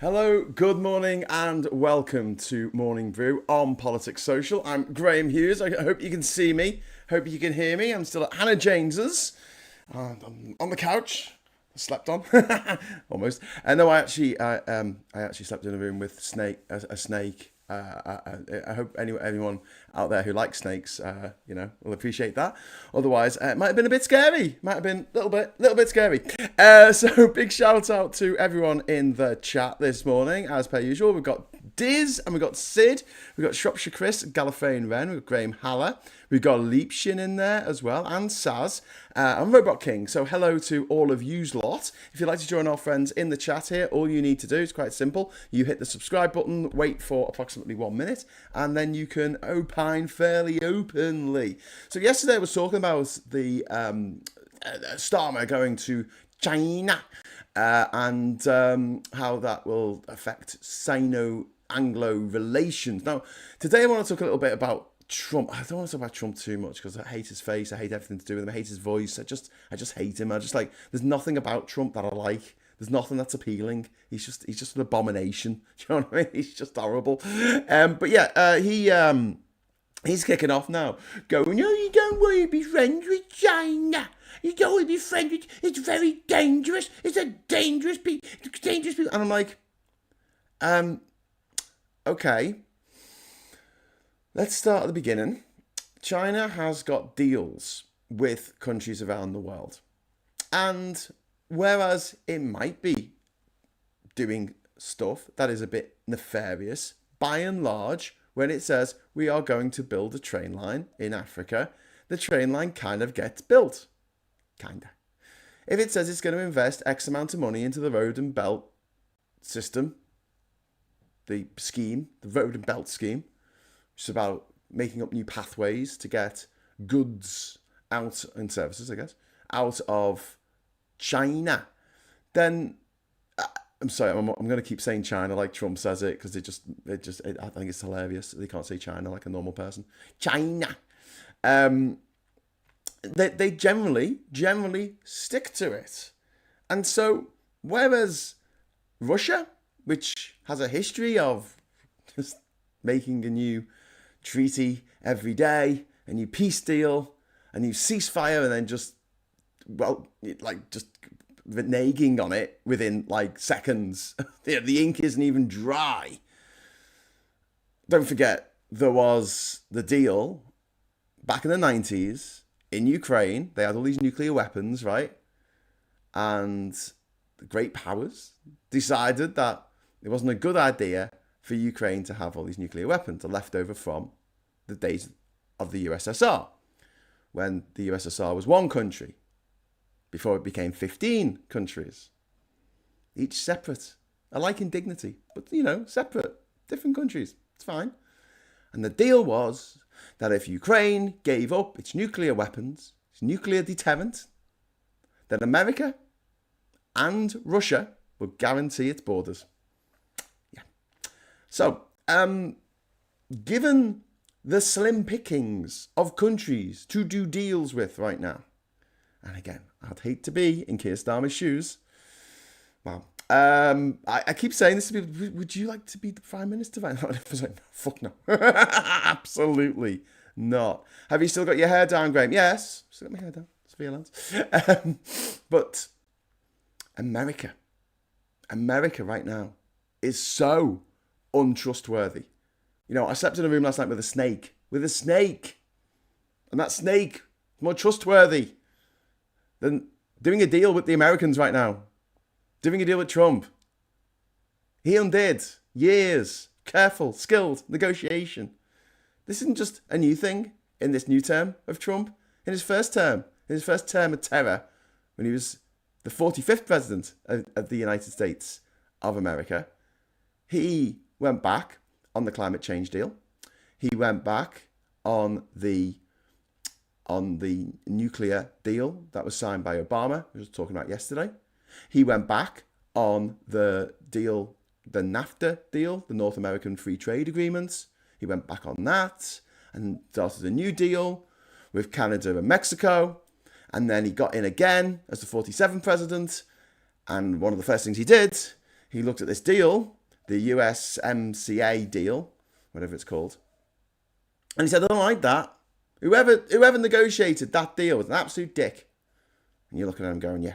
Hello, good morning, and welcome to Morning Brew on Politics Social. I'm Graham Hughes. I hope you can see me. Hope you can hear me. I'm still at Hannah James's. I'm on the couch. Slept on, almost. And no, I actually slept in a room with a snake. I hope anyone out there who likes snakes, will appreciate that. Otherwise, it might have been a bit scary. Might have been a little bit scary. So big shout out to everyone in the chat this morning. As per usual, we've got Diz and we've got Sid. We've got Shropshire Chris, Gallifreyan Wren, we've got Graham Haller. We've got Leapshin in there as well, and Saz, and Robot King. So hello to all of yous lot. If you'd like to join our friends in the chat here, all you need to do is quite simple. You hit the subscribe button, wait for approximately 1 minute, and then you can opine fairly openly. So yesterday I was talking about the Starmer going to China and how that will affect Sino-Anglo relations. Now, today I want to talk a little bit about Trump. I don't want to talk about Trump too much because I hate his face. I hate everything to do with him. I hate his voice. I just hate him. There's nothing about Trump that I like. There's nothing that's appealing. He's just an abomination. Do you know what I mean? He's just horrible. But yeah, he's kicking off now, going, "No, you don't want to be friends with China. You don't want to be friends with. It's very dangerous. It's a dangerous people. And I'm like, okay. Let's start at the beginning. China has got deals with countries around the world. And whereas it might be doing stuff that is a bit nefarious, by and large, when it says we are going to build a train line in Africa, the train line kind of gets built. Kinda. If it says it's going to invest X amount of money into the road and belt system, the road and belt scheme, which is about making up new pathways to get goods out and services, I guess, out of China, then I'm sorry, I'm going to keep saying China like Trump says it because I think it's hilarious. They can't say China like a normal person. China. They generally stick to it. And so, whereas Russia, which has a history of just making a new treaty every day, a new peace deal, a new ceasefire, and then just reneging on it within seconds. The ink isn't even dry. Don't forget, there was the deal back in the 90s in Ukraine. They had all these nuclear weapons, right? And the great powers decided that it wasn't a good idea for Ukraine to have all these nuclear weapons, left over from the days of the USSR, when the USSR was one country, before it became 15 countries, each separate, alike in dignity, but, separate, different countries. It's fine. And the deal was that if Ukraine gave up its nuclear weapons, its nuclear deterrent, then America and Russia would guarantee its borders. Yeah. So, given the slim pickings of countries to do deals with right now, and again, I'd hate to be in Keir Starmer's shoes. Well, I keep saying this to people. Would you like to be the Prime Minister right now? I was like, fuck no. Absolutely not. Have you still got your hair down, Graham? Yes. Still got my hair down. It's for your lads. But America right now is so untrustworthy. I slept in a room last night with a snake. And that snake is more trustworthy than doing a deal with the Americans right now. Doing a deal with Trump. He undid years, careful, skilled negotiation. This isn't just a new thing in this new term of Trump. In his first term of terror, when he was the 45th president of the United States of America, he went back on the climate change deal. He went back on the nuclear deal that was signed by Obama, we were talking about yesterday. He went back on the deal, the NAFTA deal, the North American Free Trade Agreement. He went back on that and started a new deal with Canada and Mexico. And then he got in again as the 47th president. And one of the first things he did, he looked at this deal, the USMCA deal, whatever it's called, and he said, I don't like that. Whoever negotiated that deal was an absolute dick. And you're looking at him going, yeah,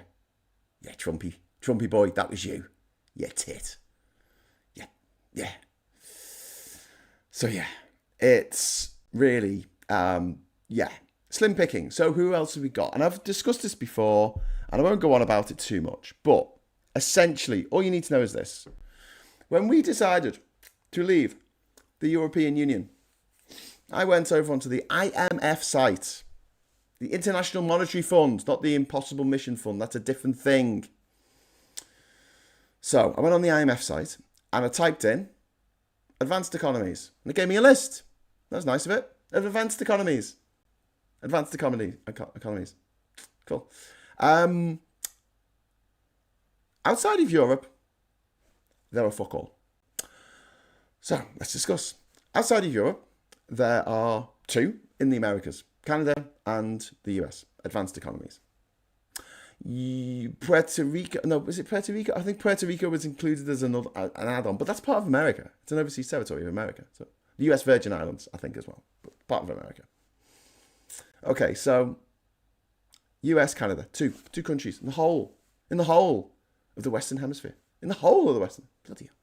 Trumpy boy, that was you. Yeah, tit. Yeah. So yeah, it's really, slim picking. So who else have we got? And I've discussed this before, and I won't go on about it too much, but essentially, all you need to know is this. When we decided to leave the European Union, I went over onto the IMF site, the International Monetary Fund, not the Impossible Mission Fund. That's a different thing. So I went on the IMF site and I typed in advanced economies. And it gave me a list. That was nice of it. Of advanced economies. Economies. Cool. Outside of Europe, there are fuck all. So let's discuss. Outside of Europe, there are two in the Americas, Canada and the US, advanced economies. Puerto Rico, no, was it Puerto Rico? I think Puerto Rico was included as an add-on, but that's part of America. It's an overseas territory of America. So the US Virgin Islands, I think, as well, but part of America. Okay, so US, Canada, two countries in the whole of the Western Hemisphere. In the whole of the Western, bloody hell.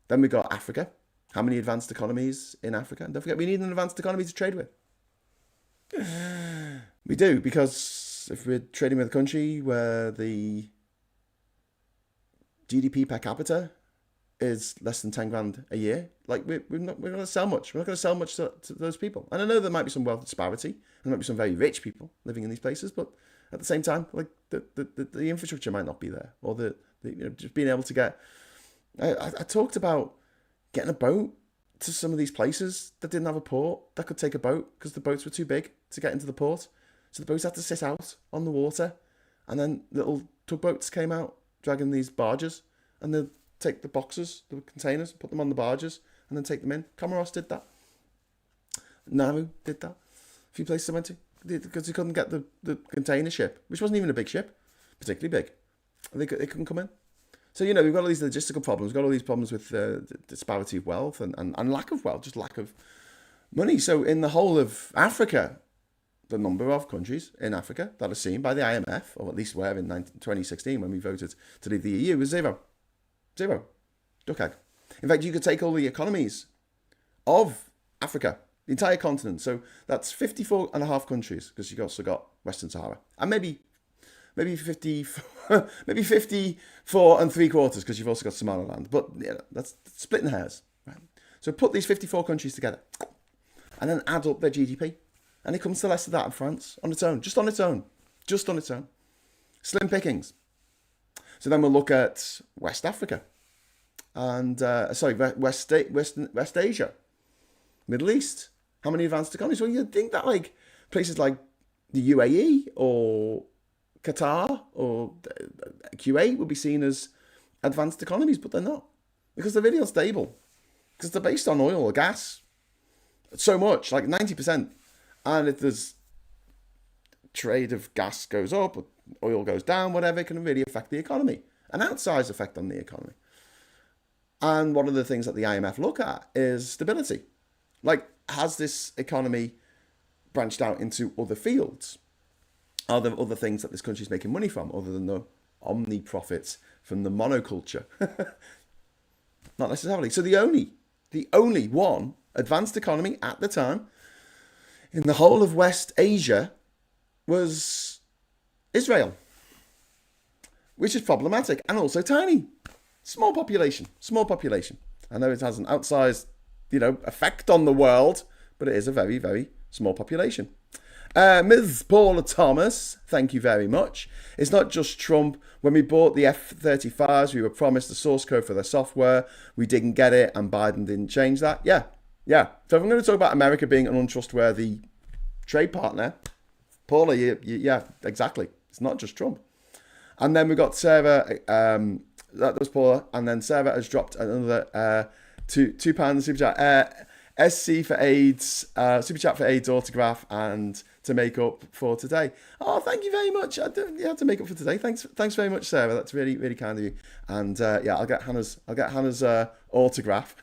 Then we got Africa. How many advanced economies in Africa? And don't forget, we need an advanced economy to trade with. We do, because if we're trading with a country where the GDP per capita is less than 10 grand a year, like we're not going to sell much. We're not going to sell much to those people. And I know there might be some wealth disparity. There might be some very rich people living in these places, but at the same time, like the infrastructure might not be there, or the just being able to get. I talked about getting a boat to some of these places that didn't have a port that could take a boat because the boats were too big to get into the port. So the boats had to sit out on the water, and then little tugboats came out dragging these barges, and they'd take the boxes, the containers, put them on the barges, and then take them in. Comoros did that. Nauru did that. A few places I went to, because they couldn't get the container ship, which wasn't even a big ship, particularly big. They couldn't come in. So, we've got all these logistical problems. We've got all these problems with the disparity of wealth and lack of wealth, just lack of money. So in the whole of Africa, the number of countries in Africa that are seen by the IMF, or at least were in 2016 when we voted to leave the EU, was zero. Zero. Duck egg. In fact, you could take all the economies of Africa, the entire continent. So that's 54 and a half countries, because you've also got Western Sahara. And maybe 54 and three quarters, because you've also got Somaliland. But that's splitting hairs. Right? So put these 54 countries together and then add up their GDP. And it comes to less of that in France on its own. Just on its own. Slim pickings. So then we'll look at West Africa. And, West Asia. Middle East. How many advanced economies? Well, you'd think that like places like the UAE or Qatar or Kuwait would be seen as advanced economies, but they're not, because they're really unstable, because they're based on oil or gas so much, like 90%. And if there's trade of gas goes up, or oil goes down, whatever, it can really affect the economy, an outsized effect on the economy. And one of the things that the IMF look at is stability. Like, has this economy branched out into other fields? Are there other things that this country is making money from, other than the omni profits from the monoculture? Not necessarily. So the only one advanced economy at the time in the whole of West Asia was Israel, which is problematic and also tiny. Small population. I know it has an outsized, effect on the world, but it is a very, very small population. Ms. Paula Thomas, thank you very much. It's not just Trump. When we bought the F-35s, we were promised the source code for their software. We didn't get it, and Biden didn't change that. Yeah. So if I'm going to talk about America being an untrustworthy trade partner, Paula, yeah, exactly. It's not just Trump. And then we got Sarah, that was Paula, and then Sarah has dropped another £2 super chat. SC for AIDS, super chat for AIDS autograph, and to make up for today. Oh, thank you very much. You had to make up for today. Thanks very much, Sarah. That's really, really kind of you. And yeah, I'll get Hannah's autograph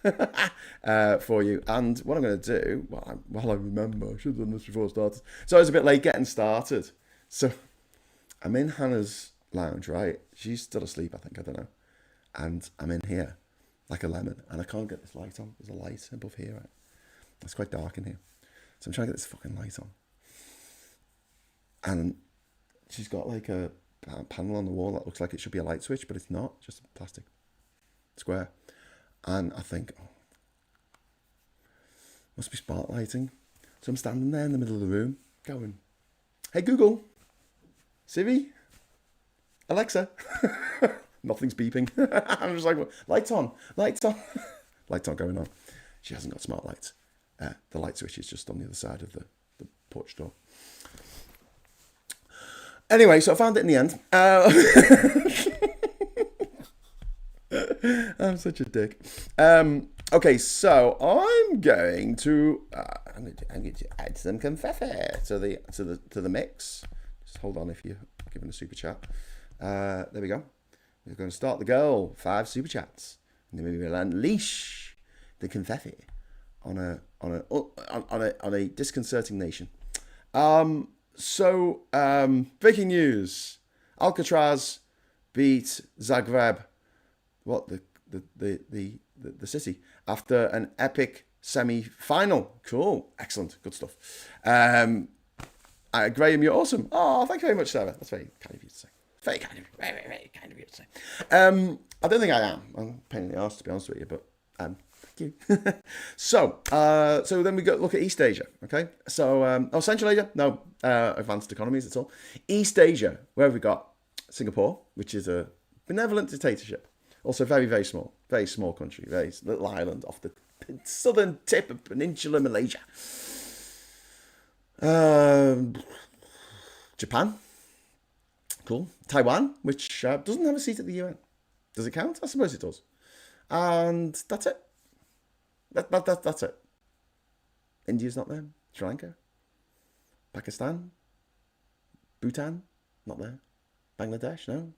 for you. And what I'm going to do, while I remember, I should have done this before I started. So I was a bit late getting started. So I'm in Hannah's lounge, right? She's still asleep, I think. I don't know. And I'm in here like a lemon, and I can't get this light on. There's a light above here, right? It's quite dark in here. So I'm trying to get this fucking light on. And she's got like a panel on the wall that looks like it should be a light switch, but it's not, just plastic square. And I think, oh, must be spark lighting. So I'm standing there in the middle of the room going, hey Google, Siri, Alexa. Nothing's beeping. I'm just like, lights on, lights on. Lights aren't going on. She hasn't got smart lights. The light switch is just on the other side of the porch door. Anyway, so I found it in the end. I'm such a dick. Okay, so I'm going to add some confetti to the mix. Just hold on if you're giving a super chat. There we go. We're going to start the goal. 5 super chats, and then we will unleash the confetti on a disconcerting nation. So breaking news: Alcatraz beat Zagreb. What the city after an epic semi-final. Cool, excellent, good stuff. Graham, you're awesome. Oh, thank you very much, Sarah. That's very kind of you to say. Very kind of you. Very, very kind of you to say. I don't think I am. I'm a pain in the arse, to be honest with you, but thank you. So then we go look at East Asia. Okay. So Central Asia, no, advanced economies at all. East Asia, where have we got? Singapore, which is a benevolent dictatorship. Also very, very small country, very little island off the southern tip of Peninsula Malaysia. Japan, cool. Taiwan, which doesn't have a seat at the UN. Does it count? I suppose it does. And that's it. That's it. India's not there. Sri Lanka, Pakistan, Bhutan, not there. Bangladesh, no.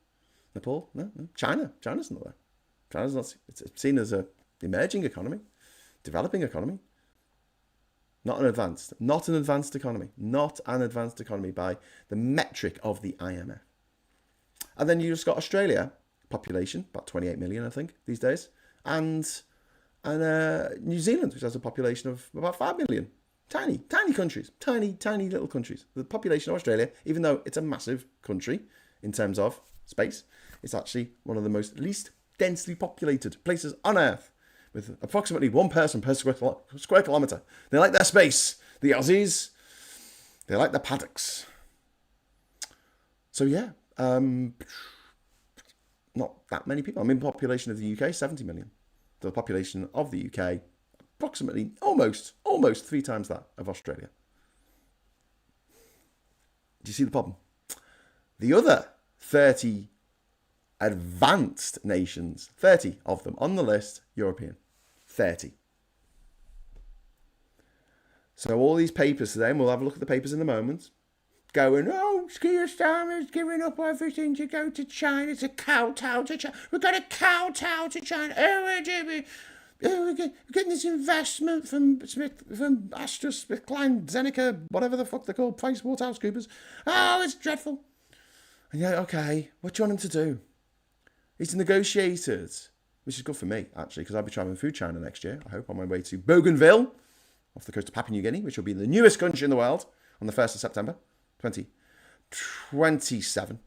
Nepal, no. China's not there. China's not. It's seen as a emerging economy, developing economy. Not an advanced economy. Not an advanced economy by the metric of the IMF. And then you just got Australia, population about 28 million, I think, these days, and New Zealand, which has a population of about 5 million. Tiny countries, tiny little countries. The population of Australia, even though it's a massive country in terms of space, it's actually one of the least densely populated places on Earth, with approximately 1 person per square kilometre. They like their space. The Aussies, they like their paddocks. So yeah, not that many people. I mean, population of the UK, 70 million. The population of the UK, approximately almost 3 times that of Australia. Do you see the problem? The other 30 advanced nations, 30 of them on the list, European. 30. So all these papers today, and we'll have a look at the papers in a moment, going, oh, Keir Starmer's giving up everything to go to China. It's a kowtow to China. We've got to kowtow to China. We're getting this investment from AstraZeneca, Zeneca, whatever the fuck they're called, PricewaterhouseCoopers. Oh, it's dreadful. And yeah, okay, what do you want him to do? He's negotiated, which is good for me, actually, because I'll be travelling through China next year, I hope, on my way to Bougainville, off the coast of Papua New Guinea, which will be the newest country in the world on the 1st of September, 2027.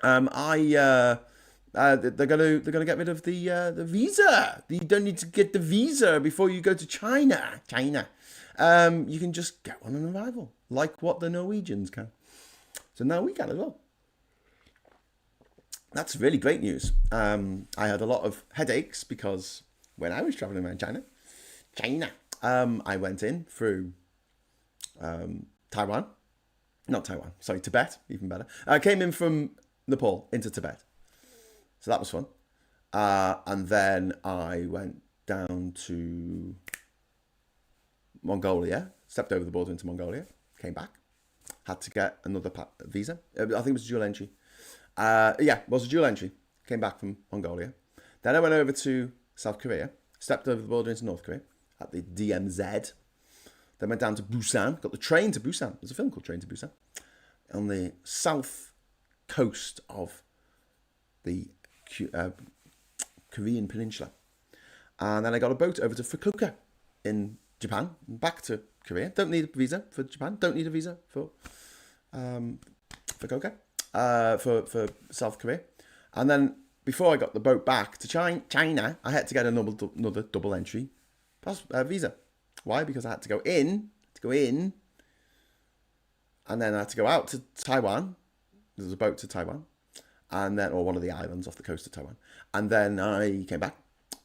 They're gonna get rid of the visa. You don't need to get the visa before you go to China. You can just get one on arrival, like what the Norwegians can. So now we can as well. That's really great news. I had a lot of headaches because when I was traveling around China, I went in through Tibet, even better. I came in from Nepal into Tibet. So that was fun. And then I went down to Mongolia, stepped over the border into Mongolia, came back, Had to get another visa. I think it was a dual entry. It was a dual entry. Came back from Mongolia. Then I went over to South Korea. Stepped over the border into North Korea at the DMZ. Then went down to Busan. Got the train to Busan. There's a film called Train to Busan. On the south coast of the Korean peninsula. And then I got a boat over to Fukuoka in Japan. Back to Korea. Don't need a visa for Japan. Don't need a visa for Fukuoka. For South Korea. And then before I got the boat back to China, I had to get another double entry visa. Why? Because I had to go in, and then I had to go out to Taiwan. There was a boat to Taiwan, and then, or one of the islands off the coast of Taiwan. And then I came back,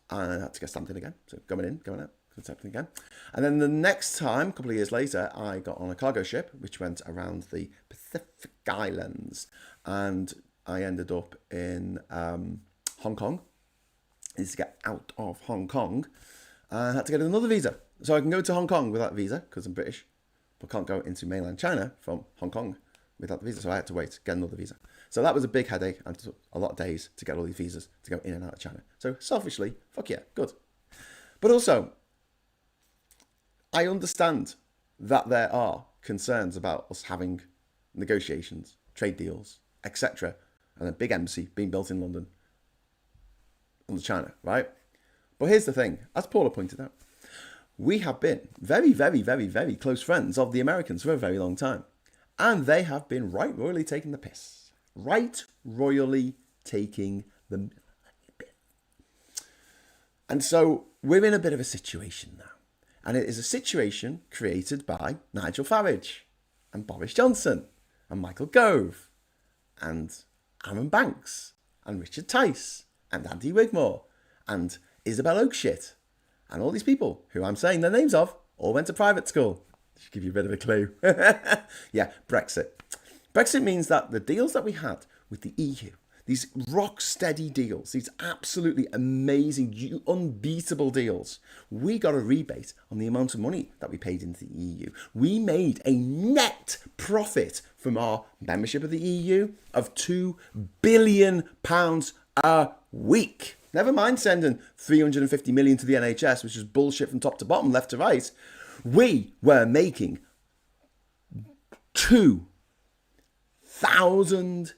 and I had to get stamped in again. So going in, going out, stamped in again. And then the next time, a couple of years later, I got on a cargo ship, which went around the Pacific Islands, and I ended up in Hong Kong. I needed to get out of Hong Kong. I had to get another visa. So I can go to Hong Kong without a visa, because I'm British, but can't go into mainland China from Hong Kong without the visa. So I had to wait, get another visa. So that was a big headache, and took a lot of days to get all these visas to go in and out of China. So selfishly, fuck yeah, good. But also, I understand that there are concerns about us having negotiations, trade deals, etc., and a big embassy being built in London under China, right? But here's the thing, as Paula pointed out, we have been very, very, very, very close friends of the Americans for a very long time. And they have been right royally taking the piss. Right royally taking the piss. And so we're in a bit of a situation now. And it is a situation created by Nigel Farage and Boris Johnson and Michael Gove and Aaron Banks and Richard Tice and Andy Wigmore and Isabel Oakeshott and all these people who I'm saying their names of all went to private school. Should give you a bit of a clue. Yeah, Brexit. Brexit means that the deals that we had with the EU, these rock steady deals, these absolutely amazing, unbeatable deals, we got a rebate on the amount of money that we paid into the EU. We made a net profit from our membership of the EU of £2 billion a week. Never mind sending 350 million to the NHS, which is bullshit from top to bottom, left to right. We were making £2,000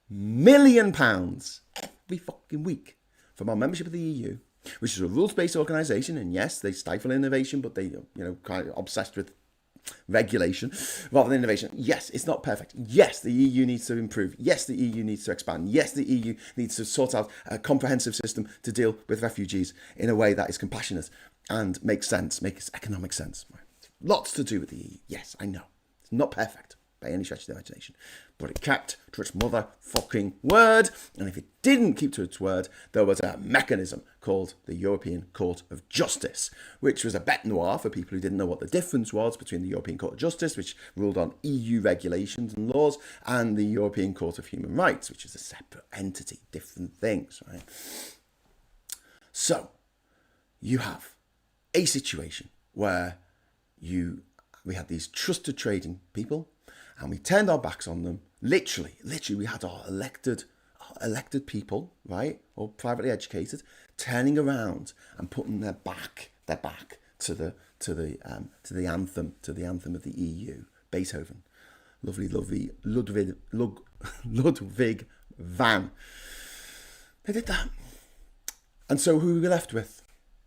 million every fucking week from our membership of the EU, which is a rules-based organisation. And yes, they stifle innovation, but they, kind of obsessed with regulation rather than innovation. Yes, it's not perfect. Yes, the EU needs to improve. Yes, the EU needs to expand. Yes, the EU needs to sort out a comprehensive system to deal with refugees in a way that is compassionate and makes sense, makes economic sense. Lots to do with the EU. Yes, I know. It's not perfect by any stretch of the imagination, but it kept to its motherfucking word. And if it didn't keep to its word, there was a mechanism called the European Court of Justice, which was a bête noire for people who didn't know what the difference was between the European Court of Justice, which ruled on EU regulations and laws, and the European Court of Human Rights, which is a separate entity, different things, right? So you have a situation where we had these trusted trading people, and we turned our backs on them. Literally, we had our elected people, right, or privately educated, turning around and putting their back to the anthem of the EU, Beethoven, lovely Ludwig van. They did that, and so who were we left with?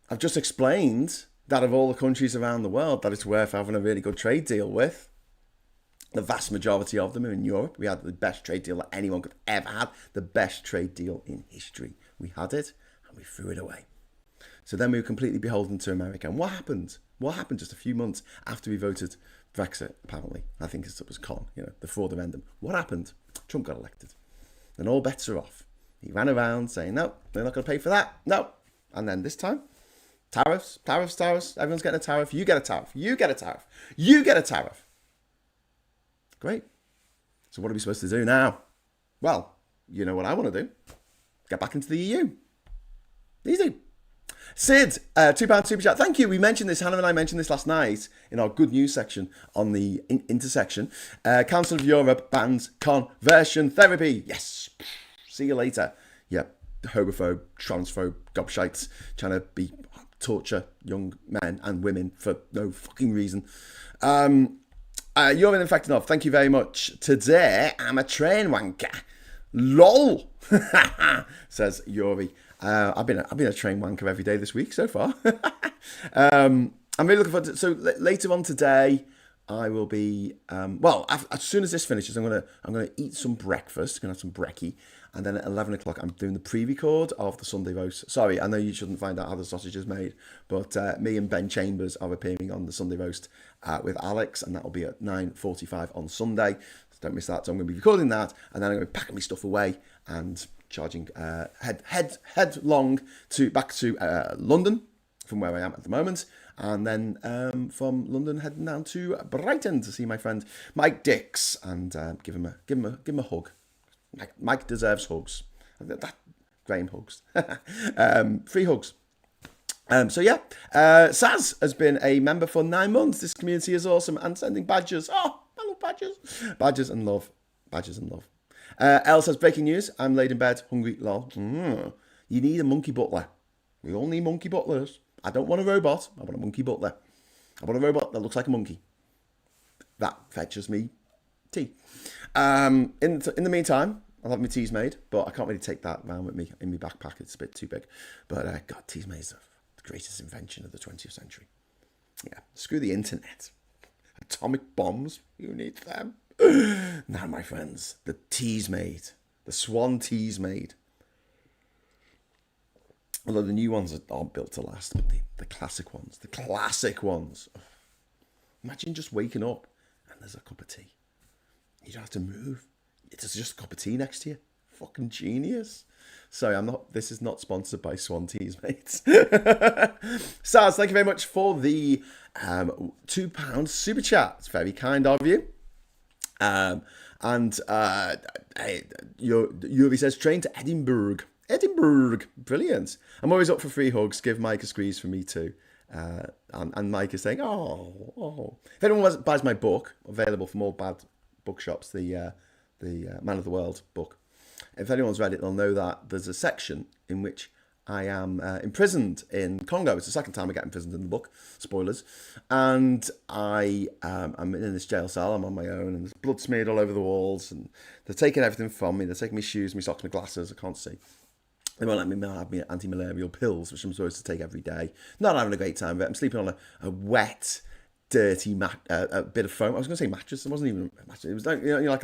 I've just explained that of all the countries around the world that it's worth having a really good trade deal with, the vast majority of them are in Europe. We had the best trade deal that anyone could ever have, the best trade deal in history. We had it and we threw it away. So then we were completely beholden to America. And what happened? What happened just a few months after we voted Brexit, apparently? I think it was Con, the fraud referendum. What happened? Trump got elected. Then all bets are off. He ran around saying, no, they're not going to pay for that. No. And then this time, tariffs. Everyone's getting a tariff. You get a tariff. You get a tariff. You get a tariff. Great. So what are we supposed to do now? Well, you know what I want to do? Get back into the EU. Easy. Sid, £2 super chat. Thank you. We mentioned this, Hannah and I mentioned this last night in our good news section on the intersection. Council of Europe bans conversion therapy. Yes. See you later. Yeah, homophobe, transphobe, gobshites trying to torture young men and women for no fucking reason. You're infected enough. Thank you very much. Today, I'm a train wanker. LOL, says Yuri. I've been a train wanker every day this week so far. I'm really looking forward to. So later on today, I will be. As soon as this finishes, I'm gonna eat some breakfast. Gonna have some brekkie, and then at 11 o'clock, I'm doing the pre-record of the Sunday roast. Sorry, I know you shouldn't find out how the sausage is made, but me and Ben Chambers are appearing on the Sunday roast with Alex, and that will be at 9:45 on Sunday. So don't miss that. So I'm going to be recording that, and then I'm going to be packing my stuff away and charging headlong back to London from where I am at the moment, and then from London heading down to Brighton to see my friend Mike Dix and give him a hug. Mike deserves hugs. Graham hugs. Free hugs. Saz has been a member for 9 months. This community is awesome and sending badges. Oh, I love badges. Badges and love. Elle says, breaking news. I'm laid in bed, hungry, lol. You need a monkey butler. We all need monkey butlers. I don't want a robot. I want a monkey butler. I want a robot that looks like a monkey. That fetches me tea. In the meantime, I'll have my teas made, but I can't really take that around with me in my backpack. It's a bit too big. But God, teas made is the greatest invention of the 20th century. Yeah, screw the internet. Atomic bombs, who needs them? Now, my friends, the teas made, the Swan teas made. Although the new ones aren't built to last, but the classic ones. Imagine just waking up and there's a cup of tea. You don't have to move. There's just a cup of tea next to you. Fucking genius. Sorry, this is not sponsored by Swan Teas, mates. Saz, thank you very much for the £2 super chat. It's very kind of you. Yuri says, train to Edinburgh. Brilliant. I'm always up for free hugs. Give Mike a squeeze for me too. And Mike is saying, oh. If anyone buys my book, available from all bad bookshops, the Man of the World book. If anyone's read it, they'll know that there's a section in which I am imprisoned in Congo. It's the second time I get imprisoned in the book. Spoilers. And I'm in this jail cell. I'm on my own, and there's blood smeared all over the walls, and they're taking everything from me. They're taking my shoes, my socks, my glasses. I can't see. They won't let me have my anti-malarial pills, which I'm supposed to take every day. Not having a great time of it. I'm sleeping on a wet, dirty a bit of foam. I was going to say mattress. It wasn't even a mattress. It was like like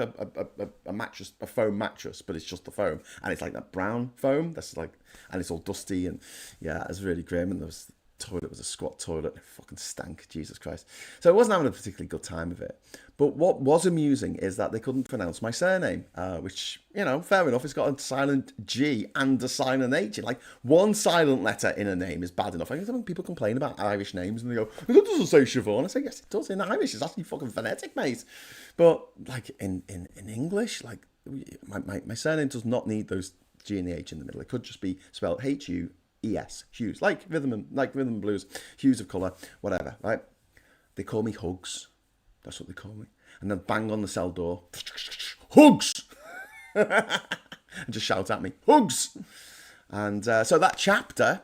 a mattress, a foam mattress, but it's just the foam, and it's like that brown foam. That's like, and it's all dusty, and yeah, it's really grim. And the toilet was a squat toilet. It fucking stank. Jesus Christ. So I wasn't having a particularly good time of it. But what was amusing is that they couldn't pronounce my surname, which, fair enough. It's got a silent G and a silent H. Like, one silent letter in a name is bad enough. I think when people complain about Irish names and they go, it doesn't say Siobhan. I say, yes, it does. In Irish, it's actually fucking phonetic, mate. But, like, in English, like, my surname does not need those G and the H in the middle. It could just be spelled H-U-E-S, Hughes, like rhythm and blues, hues of colour, whatever, right? They call me Hugs. That's what they call me. And then bang on the cell door. Hugs! And just shout at me, Hugs! And so that chapter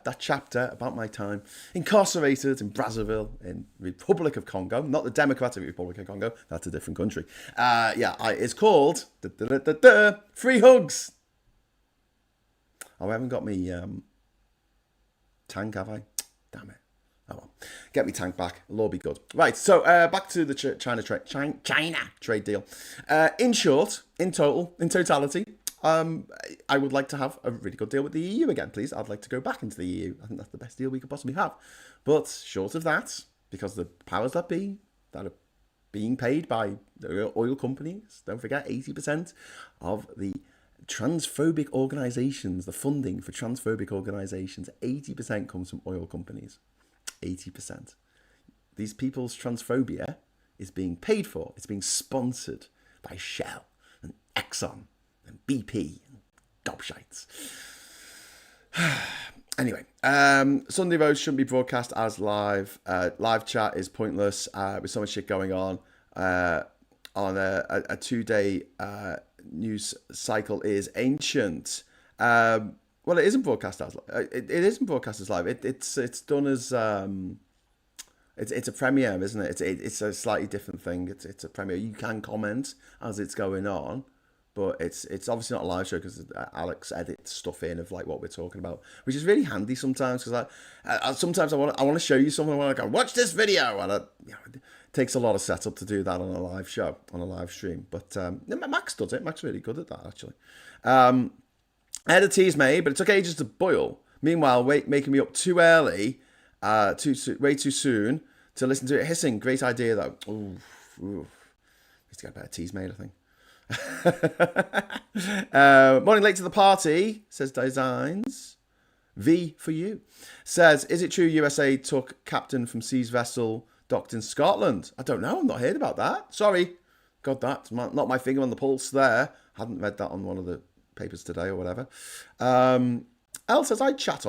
about my time incarcerated in Brazzaville, in Republic of Congo, not the Democratic Republic of Congo, that's a different country. It's called Free Hugs. Oh, I haven't got me tank, have I? Damn it. Oh well, get me tank back. It'll all be good. Right, so back to the China trade deal. In short, in totality, I would like to have a really good deal with the EU again, please. I'd like to go back into the EU. I think that's the best deal we could possibly have. But short of that, because the powers that be that are being paid by the oil companies, don't forget 80% of the transphobic organisations, the funding for transphobic organisations, 80% comes from oil companies. 80%. These people's transphobia is being paid for. It's being sponsored by Shell and Exxon and BP and gobshites. Anyway, Sunday roast shouldn't be broadcast as live. Live chat is pointless with so much shit going on. On a 2-day news cycle is ancient. Well, it isn't broadcast as it isn't broadcast as live. It's done as it's a premiere, isn't it? It's a slightly different thing. It's a premiere. You can comment as it's going on, but it's obviously not a live show because Alex edits stuff in of like what we're talking about, which is really handy sometimes because sometimes I want to show you something. I want to go watch this video, and it takes a lot of setup to do that on a live show, on a live stream. But Max does it. Max is really good at that actually. I had a tease made, but it took ages to boil. Meanwhile, making me up too early, way too soon to listen to it hissing. Great idea though. Ooh. Needs to get a better tease made, I think. Morning late to the party, says Designs. V for you. Says, is it true USA took captain from Sea's vessel docked in Scotland? I don't know. I've not heard about that. Sorry. God, that's not my finger on the pulse there. Hadn't read that on one of the papers today or whatever. Elle says, I chat,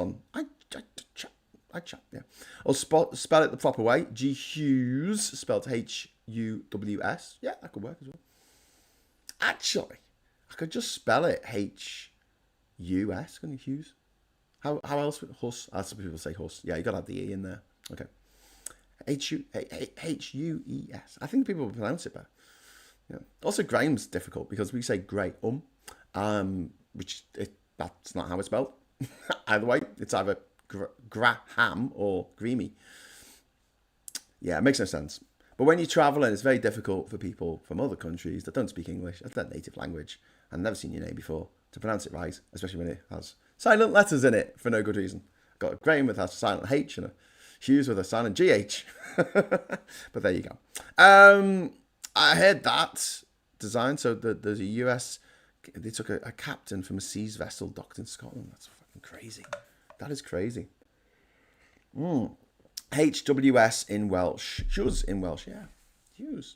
yeah. Or spell it the proper way. G Hughes, spelled H-U-W-S. Yeah, that could work as well. Actually, I could just spell it H-U-S, couldn't you, Hughes? How else would Huss? Some people say Huss. Yeah, you got to have the E in there. Okay. H-U-E-S. I think people will pronounce it better. Yeah. Also, Graham's difficult because we say Grey, that's not how it's spelled. Either way, it's either Graham or Greamy. Yeah, it makes no sense. But when you're traveling, it's very difficult for people from other countries that don't speak English, that's their native language, and never seen your name before, to pronounce it right, especially when it has silent letters in it for no good reason. Got a Graham with a silent H and a Hughes with a silent GH. But there you go. I heard that design. So there's a US, they took a captain from a Sea's vessel docked in Scotland. That's fucking crazy. That is crazy. HWS in Welsh. Hughes in Welsh, yeah. Hughes.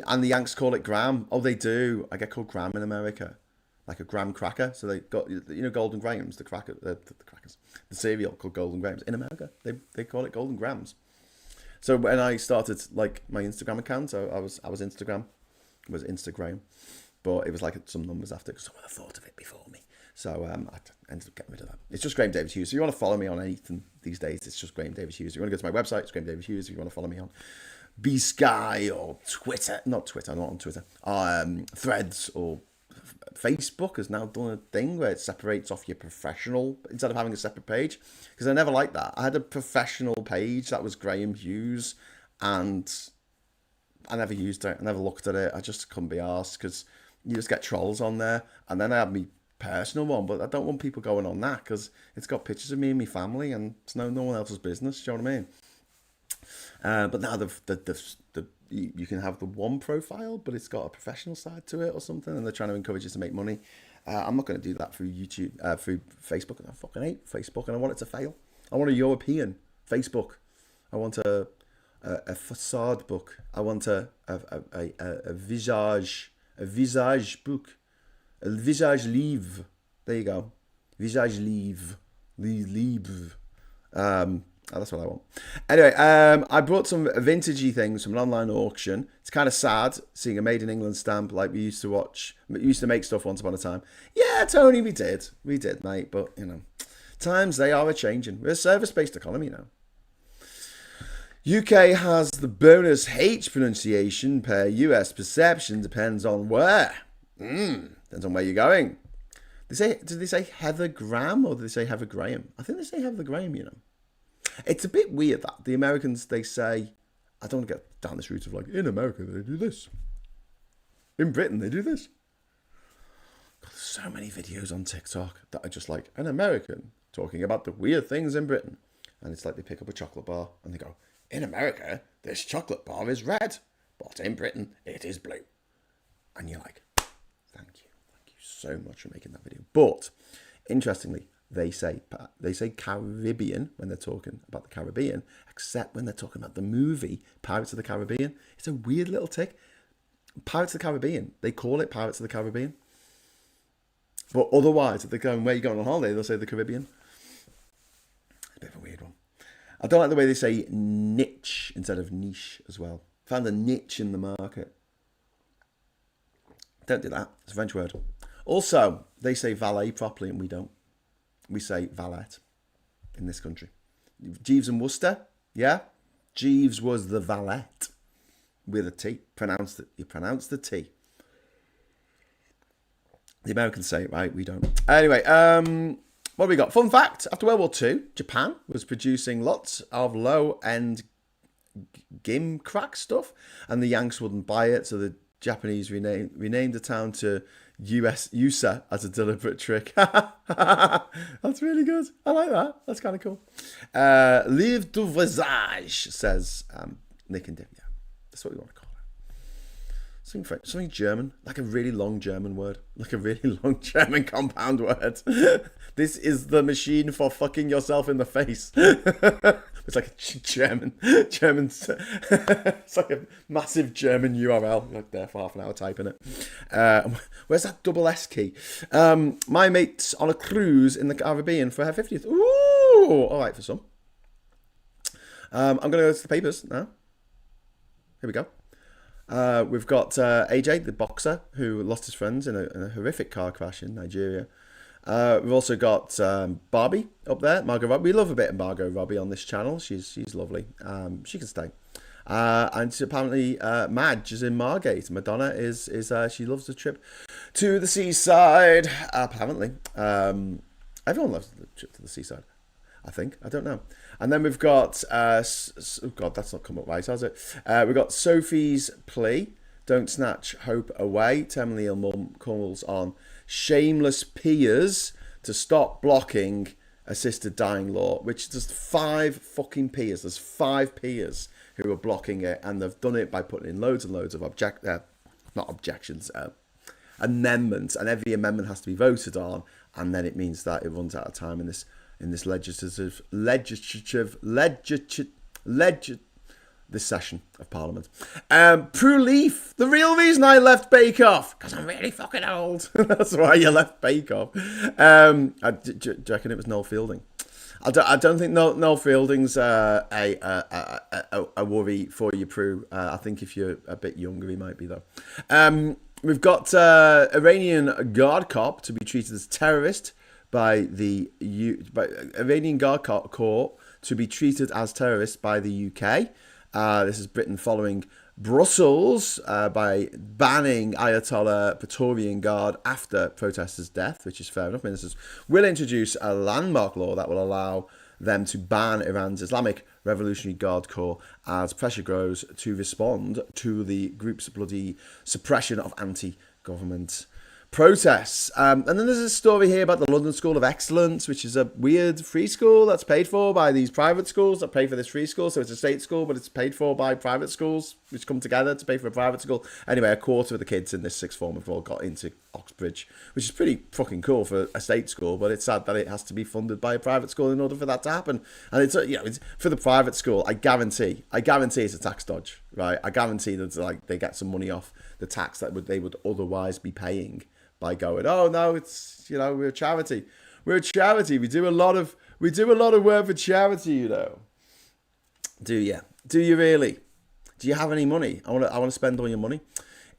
And the Yanks call it Graham. Oh, they do. I get called Graham in America. Like a graham cracker. So they got, Golden Grahams, the crackers, the cereal called Golden Grahams. In America, they call it Golden Grahams. So when I started like my Instagram account, I was Instagram, but it was like some numbers after because someone had thought of it before me. So I ended up getting rid of that. It's just Graham David Hughes. So you want to follow me on anything these days, it's just Graham David Hughes. If you want to go to my website, it's Graham David Hughes. If you want to follow me on B-Sky or Twitter, not Twitter, I'm not on Twitter, Threads or Facebook has now done a thing where it separates off your professional instead of having a separate page. Because I never liked that. I had a professional page that was Graham Hughes and I never used it. I never looked at it. I just couldn't be arsed because you just get trolls on there. And then I had my personal one, but I don't want people going on that because it's got pictures of me and my family and it's no one else's business. Do you know what I mean? But now you can have the one profile, but it's got a professional side to it or something, and they're trying to encourage us to make money. I'm not going to do that through YouTube, through Facebook. I fucking hate Facebook, and I want it to fail. I want a European Facebook. I want a facade book. I want a visage book, a visage livre. There you go, visage livre. That's what I want. Anyway, I brought some vintagey things from an online auction. It's kind of sad seeing a made in England stamp like we used to make stuff once upon a time. Yeah, Tony, we did, mate. But times they are a changing. We're a service-based economy now. UK has the bonus H pronunciation per US perception depends on where. Depends on where you're going. Did they say Heather Graham or did they say Heather Graham? I think they say Heather Graham, It's a bit weird that the Americans, they say, I don't want to get down this route of like, in America, they do this. In Britain, they do this. God, there's so many videos on TikTok that are just like, an American talking about the weird things in Britain. And it's like they pick up a chocolate bar and they go, in America, this chocolate bar is red, but in Britain, it is blue. And you're like, thank you so much for making that video. But, interestingly, they say Caribbean when they're talking about the Caribbean, except when they're talking about the movie Pirates of the Caribbean. It's a weird little tick. Pirates of the Caribbean. They call it Pirates of the Caribbean. But otherwise, if they're going, where are you going on holiday? They'll say the Caribbean. bit of a weird one. I don't like the way they say niche instead of niche as well. Found a niche in the market. Don't do that. It's a French word. Also, they say valet properly and we don't. We say valet in this country. Jeeves and Worcester, yeah? Jeeves was the valet with a T. You pronounce the T. The Americans say it right, we don't. Anyway, what have we got? Fun fact, after World War II, Japan was producing lots of low-end gimcrack stuff, and the Yanks wouldn't buy it, so the Japanese renamed the town to USA as a deliberate trick. That's really good. I like that. That's kind of cool. Livre du visage, says Nick and Dip. Yeah, that's what we want to call it. Something French, something German, like a really long German word, like a really long German compound word. This is the machine for fucking yourself in the face. It's like a German. It's like a massive German URL. Like there for half an hour typing it. Where's that double S key? My mate's on a cruise in the Caribbean for her 50th. Ooh, all right for some. I'm going to go to the papers now. Here we go. We've got AJ, the boxer, who lost his friends in a horrific car crash in Nigeria. We've also got Barbie up there, Margot Robbie. We love a bit of Margot Robbie on this channel. She's lovely. She can stay. And apparently Madge is in Margate. Madonna is she loves the trip to the seaside. Apparently, everyone loves the trip to the seaside. I think. I don't know. And then we've got oh God, that's not come up right, has it? We've got Sophie's plea. Don't snatch hope away. Terminally ill mum calls on shameless peers to stop blocking assisted dying law, which there's 5 fucking peers. There's 5 peers who are blocking it, and they've done it by putting in loads and loads of amendments, and every amendment has to be voted on, and then it means that it runs out of time in this this session of Parliament. Prue Leaf, the real reason I left Bake Off, because I'm really fucking old. That's why you left Bake Off. Do you reckon it was Noel Fielding? I don't think Noel Fielding's a worry for you, Prue. I think if you're a bit younger, he might be, though. We've got Iranian guard cop to be treated as terrorist by the Iranian guard corps to be treated as terrorists by the UK. This is Britain following Brussels by banning Ayatollah Praetorian Guard after protesters' death, which is fair enough. Ministers will introduce a landmark law that will allow them to ban Iran's Islamic Revolutionary Guard Corps as pressure grows to respond to the group's bloody suppression of anti-government protests. And then there's a story here about the London School of Excellence, which is a weird free school that's paid for by these private schools that pay for this free school. So it's a state school, but it's paid for by private schools, which come together to pay for a private school. Anyway, a quarter of the kids in this sixth form have all got into Oxbridge, which is pretty fucking cool for a state school, but it's sad that it has to be funded by a private school in order for that to happen. And it's for the private school, I guarantee it's a tax dodge, right? I guarantee that like they get some money off the tax that they would otherwise be paying by going, oh no, it's we're a charity. We're a charity. We do a lot of work for charity, Do you? Do you really? Do you have any money? I want to spend all your money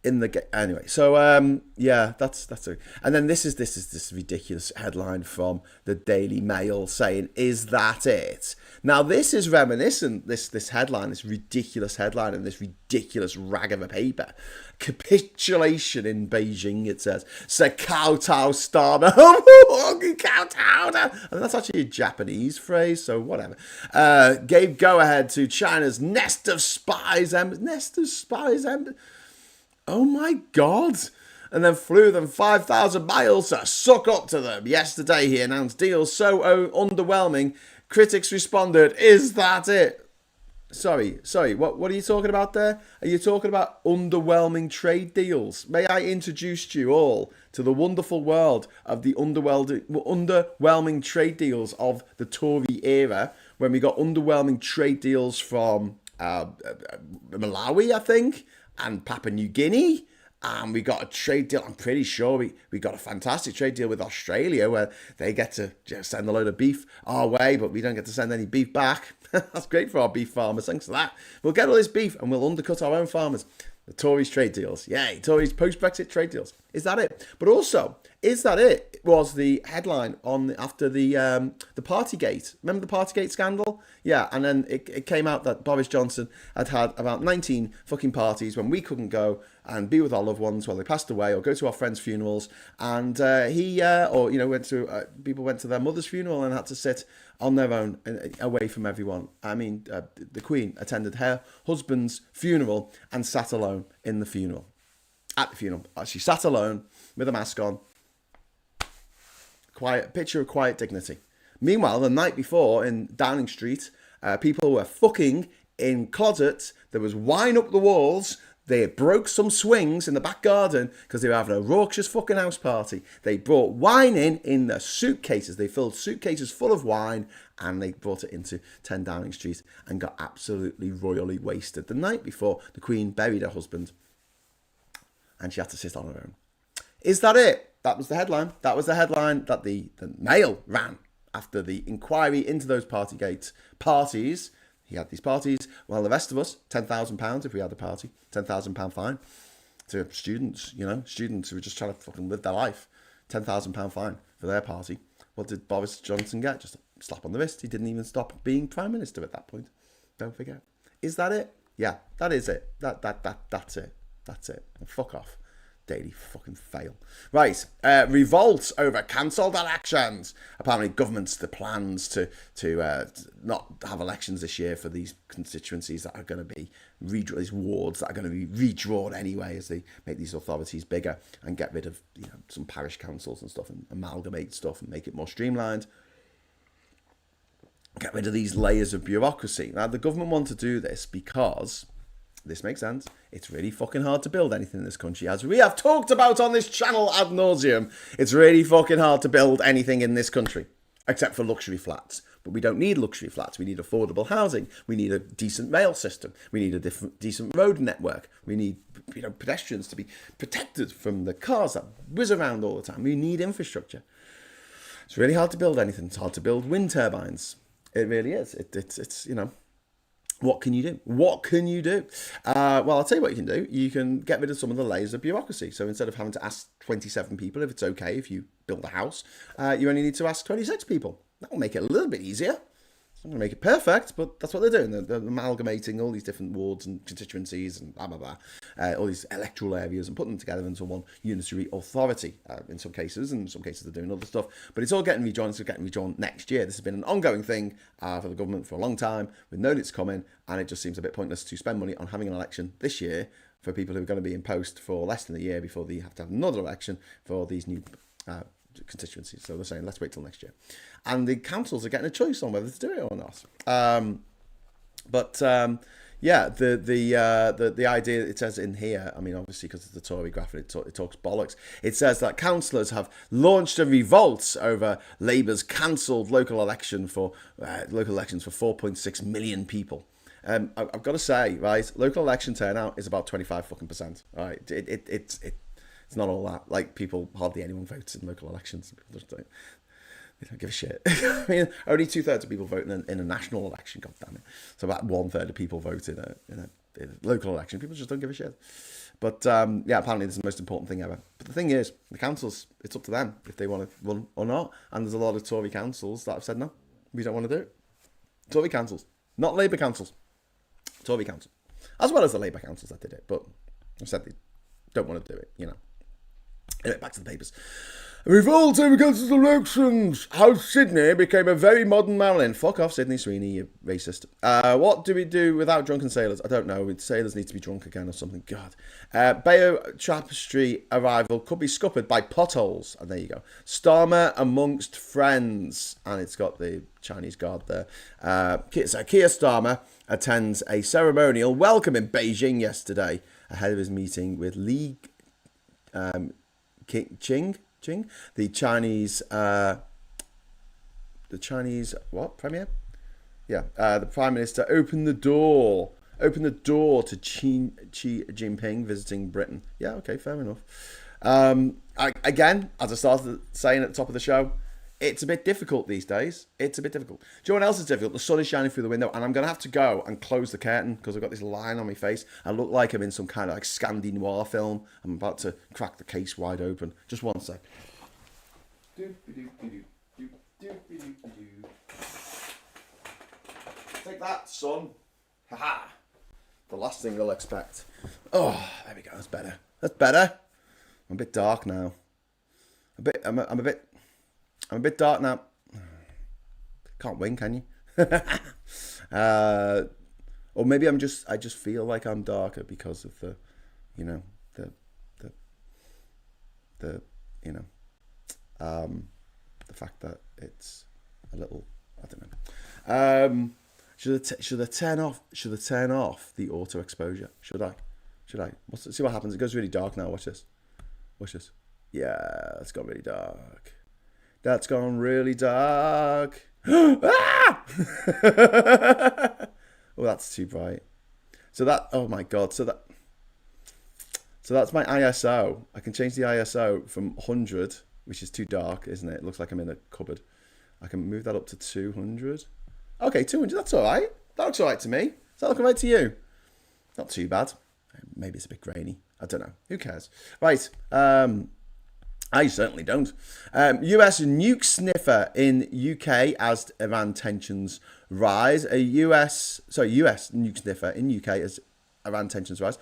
in the anyway. So yeah, that's it. And then this is this ridiculous headline from the Daily Mail saying, "Is that it?" Now this is reminiscent. This headline, this ridiculous headline, and this ridiculous rag of a paper. Capitulation in Beijing, it says. Kowtow starter. Kowtow. And that's actually a Japanese phrase, so whatever. Gave go-ahead to China's Nest of Spies. Oh my God. And then flew them 5,000 miles to suck up to them. Yesterday he announced deals so underwhelming, critics responded, "Is that it?" Sorry, what are you talking about there? Are you talking about underwhelming trade deals? May I introduce you all to the wonderful world of the underwhelming trade deals of the Tory era, when we got underwhelming trade deals from Malawi, I think, and Papua New Guinea, and we got a trade deal. I'm pretty sure we got a fantastic trade deal with Australia where they get to just send a load of beef our way, but we don't get to send any beef back. That's great for our beef farmers. Thanks for that. We'll get all this beef and we'll undercut our own farmers. The Tories trade deals. Yay, Tories post-Brexit trade deals. Is that it? But also, is that it? Was the headline after the Partygate. Remember the Partygate scandal? Yeah, and then it came out that Boris Johnson had about 19 fucking parties when we couldn't go and be with our loved ones while they passed away or go to our friends' funerals. And people went to their mother's funeral and had to sit on their own away from everyone. I mean, the Queen attended her husband's funeral and sat alone in the funeral. At the funeral, she sat alone with a mask on. Quiet picture of quiet dignity. Meanwhile, the night before in Downing Street, people were fucking in closets. There was wine up the walls. They broke some swings in the back garden because they were having a raucous fucking house party. They brought wine in their suitcases. They filled suitcases full of wine and they brought it into 10 Downing Street and got absolutely royally wasted. The night before, the Queen buried her husband and she had to sit on her own. Is that it? That was the headline. That was the headline that the Mail ran after the inquiry into those Partygate parties. He had these parties, while the rest of us, £10,000 if we had a party, £10,000 fine to students, students who were just trying to fucking live their life. £10,000 fine for their party. What did Boris Johnson get? Just a slap on the wrist. He didn't even stop being Prime Minister at that point. Don't forget. Is that it? Yeah, that is it. That's it. That's it. And fuck off. Daily fucking fail. Right, revolt over cancelled elections. Apparently, government's the plans to not have elections this year for these constituencies that are going to be these wards that are going to be redrawn anyway as they make these authorities bigger and get rid of some parish councils and stuff and amalgamate stuff and make it more streamlined. Get rid of these layers of bureaucracy. Now, the government want to do this because. This makes sense. It's really fucking hard to build anything in this country. As we have talked about on this channel ad nauseum, it's really fucking hard to build anything in this country, except for luxury flats. But we don't need luxury flats. We need affordable housing. We need a decent rail system. We need a decent road network. We need pedestrians to be protected from the cars that whiz around all the time. We need infrastructure. It's really hard to build anything. It's hard to build wind turbines. It really is. It's What can you do? Well, I'll tell you what you can do. You can get rid of some of the layers of bureaucracy. So instead of having to ask 27 people if it's okay if you build a house, you only need to ask 26 people. That will make it a little bit easier. It's not going to make it perfect, but that's what they're doing. They're amalgamating all these different wards and constituencies and blah, blah, blah, all these electoral areas and putting them together into one unitary authority in some cases. And in some cases, they're doing other stuff. But it's all getting rejoined. It's getting rejoined next year. This has been an ongoing thing for the government for a long time. We've known it's coming, and it just seems a bit pointless to spend money on having an election this year for people who are going to be in post for less than a year before they have to have another election for these new constituencies. So they're saying, let's wait till next year. And the councils are getting a choice on whether to do it or not. The idea, it says in here, I mean, obviously because it's the Tory graph, it talks bollocks. It says that councillors have launched a revolt over Labour's cancelled local elections for 4.6 million people. I've got to say, right, local election turnout is about 25%. All right, it's not all that. Like, hardly anyone votes in local elections. People just they don't give a shit. I mean, only 2/3 of people vote in a national election. God damn it! So about 1/3 of people vote in a local election. People just don't give a shit. But apparently this is the most important thing ever. But the thing is, the councils, it's up to them if they want to run or not. And there's a lot of Tory councils that have said no, we don't want to do it. Tory councils, not Labour councils. Tory council, as well as the Labour councils that did it, but I've said they don't want to do it. Anyway, back to the papers. A revolt over council elections. How Sydney became a very modern Maryland. Fuck off, Sydney Sweeney, you racist. What do we do without drunken sailors? I don't know. Sailors need to be drunk again or something. God. Bayo Tapestry arrival could be scuppered by potholes. And there you go. Starmer amongst friends. And it's got the Chinese guard there. So Keir Starmer attends a ceremonial welcome in Beijing yesterday ahead of his meeting with Li Qing, the Chinese what, premier? Yeah, the Prime Minister opened the door open the door to Xi Jinping visiting Britain. Yeah, okay, fair enough. Again, as I started saying at the top of the show, it's a bit difficult these days. It's a bit difficult. Do you know what else is difficult? The sun is shining through the window, and I'm going to have to go and close the curtain because I've got this line on my face. I look like I'm in some kind of like Scandi noir film. I'm about to crack the case wide open. Just one sec. Take that, son. Ha-ha. The last thing they'll expect. Oh, there we go. That's better. That's better. I'm a bit dark now. I'm a bit dark now. Can't win, can you? Or maybe I just feel like I'm darker because of the fact that it's a little, I don't know. Should I turn off the auto exposure? Should I? See what happens. It goes really dark now. Watch this. Yeah, it's got really dark. That's gone really dark. Ah! Oh, that's too bright. Oh my God. So that's my ISO. I can change the ISO from 100, which is too dark, isn't it? It looks like I'm in a cupboard. I can move that up to 200. Okay, 200, that's all right. That looks all right to me. Does that look all right to you? Not too bad. Maybe it's a bit grainy. I don't know. Who cares? Right. I certainly don't. US nuke sniffer in UK as Iran tensions rise. US nuke sniffer in UK as Iran tensions rise.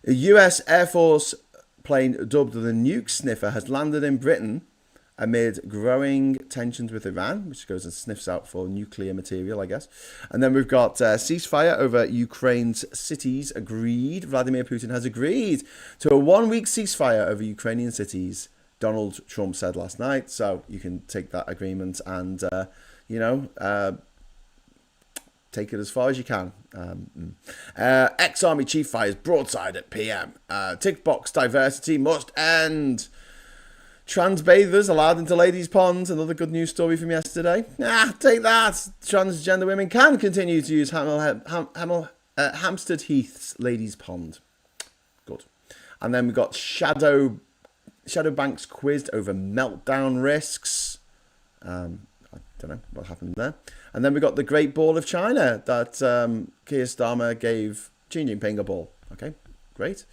A US Air Force plane dubbed the nuke sniffer has landed in Britain amid growing tensions with Iran, which goes and sniffs out for nuclear material, I guess. And then we've got ceasefire over Ukraine's cities agreed. Vladimir Putin has agreed to a 1-week ceasefire over Ukrainian cities, Donald Trump said last night. So you can take that agreement and, take it as far as you can. Ex-army chief fires broadside at PM. Tick box diversity must end. Trans bathers allowed into ladies' ponds. Another good news story from yesterday. Take that. Transgender women can continue to use Hampstead Heath's ladies' pond. Good. And then we've got Shadow banks quizzed over meltdown risks. I don't know what happened there. And then we got the Great Ball of China that Keir Starmer gave Xi Jinping a ball. Okay, great.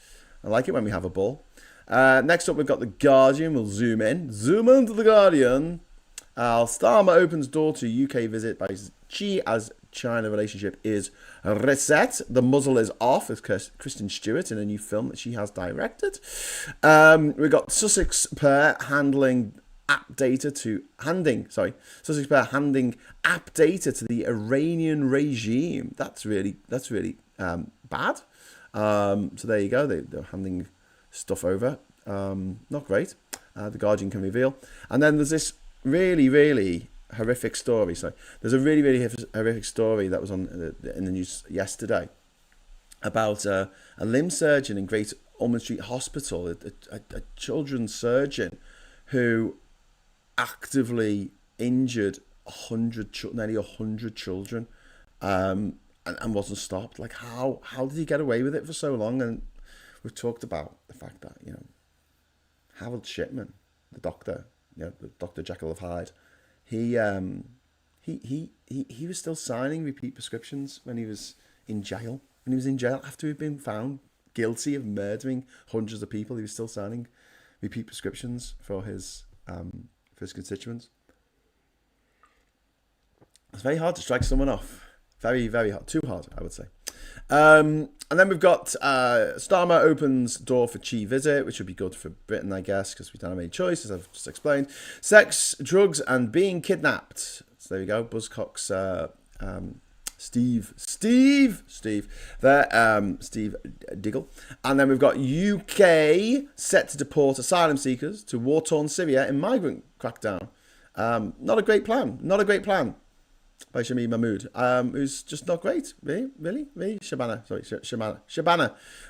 I like it when we have a ball. Next up, we've got The Guardian. We'll zoom into The Guardian. Starmer opens door to UK visit by Xi as China relationship is reset. The muzzle is off with Kristen Stewart in a new film that she has directed. We've got Sussex pair handing app data to the Iranian regime. That's really bad. So there you go. They're handing stuff over. Not great. The Guardian can reveal. And then there's this really horrific story. So there's a really horrific story that was in the news yesterday about a limb surgeon in Great Ormond Street Hospital, a children's surgeon who actively injured nearly 100 children and wasn't stopped. Like, how did he get away with it for so long? And we've talked about the fact that, Harold Shipman, the doctor, the Dr. Jekyll of Hyde, he was still signing repeat prescriptions when he was in jail. When he was in jail after he'd been found guilty of murdering hundreds of people, he was still signing repeat prescriptions for his constituents. It's very hard to strike someone off. Very hard. Too hard, I would say. And then we've got Starmer opens door for Xi visit, which would be good for Britain, I guess, because we don't have any choice, as I've just explained. Sex, drugs, and being kidnapped. So there you go. Buzzcocks, Steve there, Steve Diggle. And then we've got UK set to deport asylum seekers to war-torn Syria in migrant crackdown. Not a great plan. By Shamim Mahmood, who's just not great, really. Shabana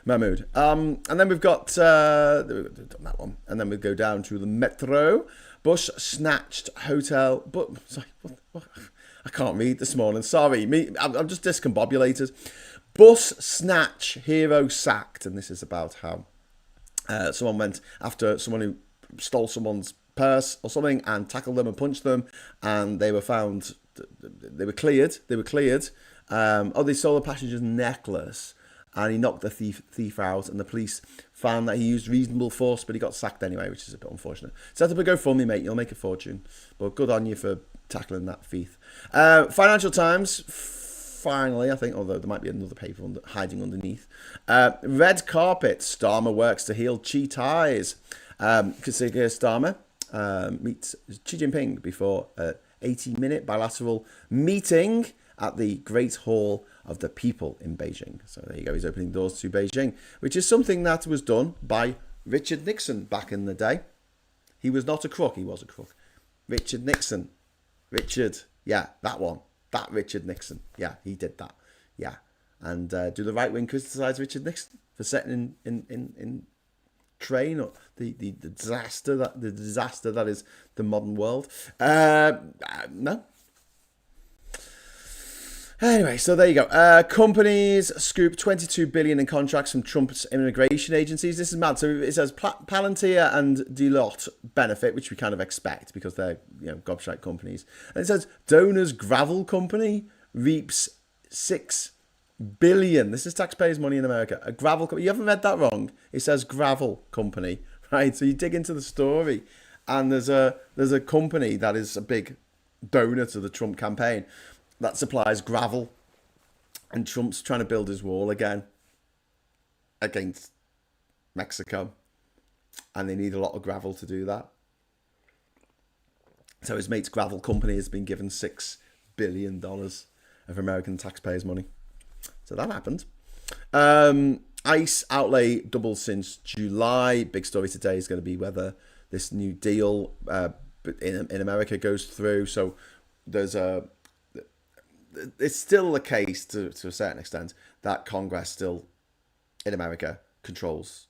Mahmood. And then we've got done that one, and then we go down to the Metro. Bush snatched hotel, what? I can't read this morning. Sorry, I'm just discombobulated. Bus snatch hero sacked, and this is about how someone went after someone who stole someone's purse or something and tackled them and punched them, and they were found. They were cleared. They stole the passenger's necklace, and he knocked the thief out, and the police found that he used reasonable force, but he got sacked anyway, which is a bit unfortunate. Set up a GoFundMe, mate. You'll make a fortune. But good on you for tackling that thief. Financial Times, finally, I think, although there might be another paper hiding underneath. Red carpet. Starmer works to heal cheat eyes. Keir Starmer meets Xi Jinping before an 80-minute bilateral meeting at the Great Hall of the People in Beijing. So there you go, he's opening doors to Beijing, which is something that was done by Richard Nixon back in the day. He was not a crook, he was a crook. Richard Nixon. Richard, yeah, that one. That Richard Nixon. Yeah, he did that. Yeah. And do the right wing criticise Richard Nixon for setting in train or the disaster that is the modern world? No. Anyway, so there you go. Companies scoop 22 billion in contracts from Trump's immigration agencies. This is mad. So it says Palantir and Deloitte benefit, which we kind of expect because they're gobshite companies. And it says Donors Gravel Company reaps 6 billion. This is taxpayers' money in America. A gravel company. You haven't read that wrong. It says Gravel Company, right? So you dig into the story, and there's a company that is a big donor to the Trump campaign that supplies gravel, and Trump's trying to build his wall again against Mexico, and they need a lot of gravel to do that. So his mate's gravel company has been given $6 billion of American taxpayers' money. So that happened. ICE outlay doubled since July. Big story today is going to be whether this new deal in America goes through. So it's still the case to a certain extent that Congress still in America controls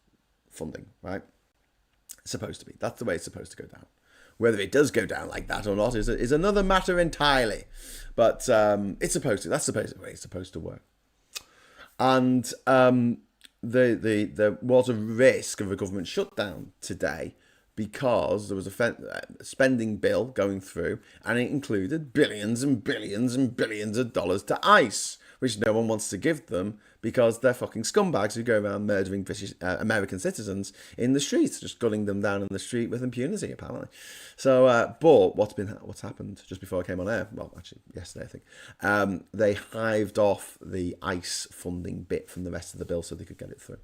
funding, right? It's supposed to be. That's the way it's supposed to go down. Whether it does go down like that or not is another matter entirely. But it's supposed to. That's the way it's supposed to work. And there was a risk of a government shutdown today because there was a spending bill going through, and it included billions and billions and billions of dollars to ICE, which no one wants to give them because they're fucking scumbags who go around murdering American citizens in the streets, just gunning them down in the street with impunity, apparently. So, but what's happened just before I came on air? Well, actually, yesterday, I think. They hived off the ICE funding bit from the rest of the bill so they could get it through.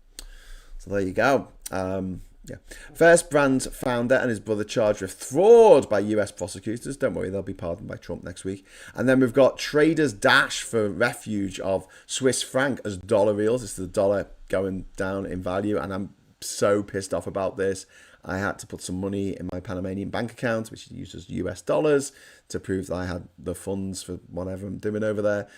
So there you go. Yeah. First Brand founder and his brother charged with fraud by US prosecutors. Don't worry, they'll be pardoned by Trump next week. And then we've got traders dash for refuge of Swiss franc as dollar reals. It's the dollar going down in value, and I'm so pissed off about this. I had to put some money in my Panamanian bank account, which uses US dollars, to prove that I had the funds for whatever I'm doing over there.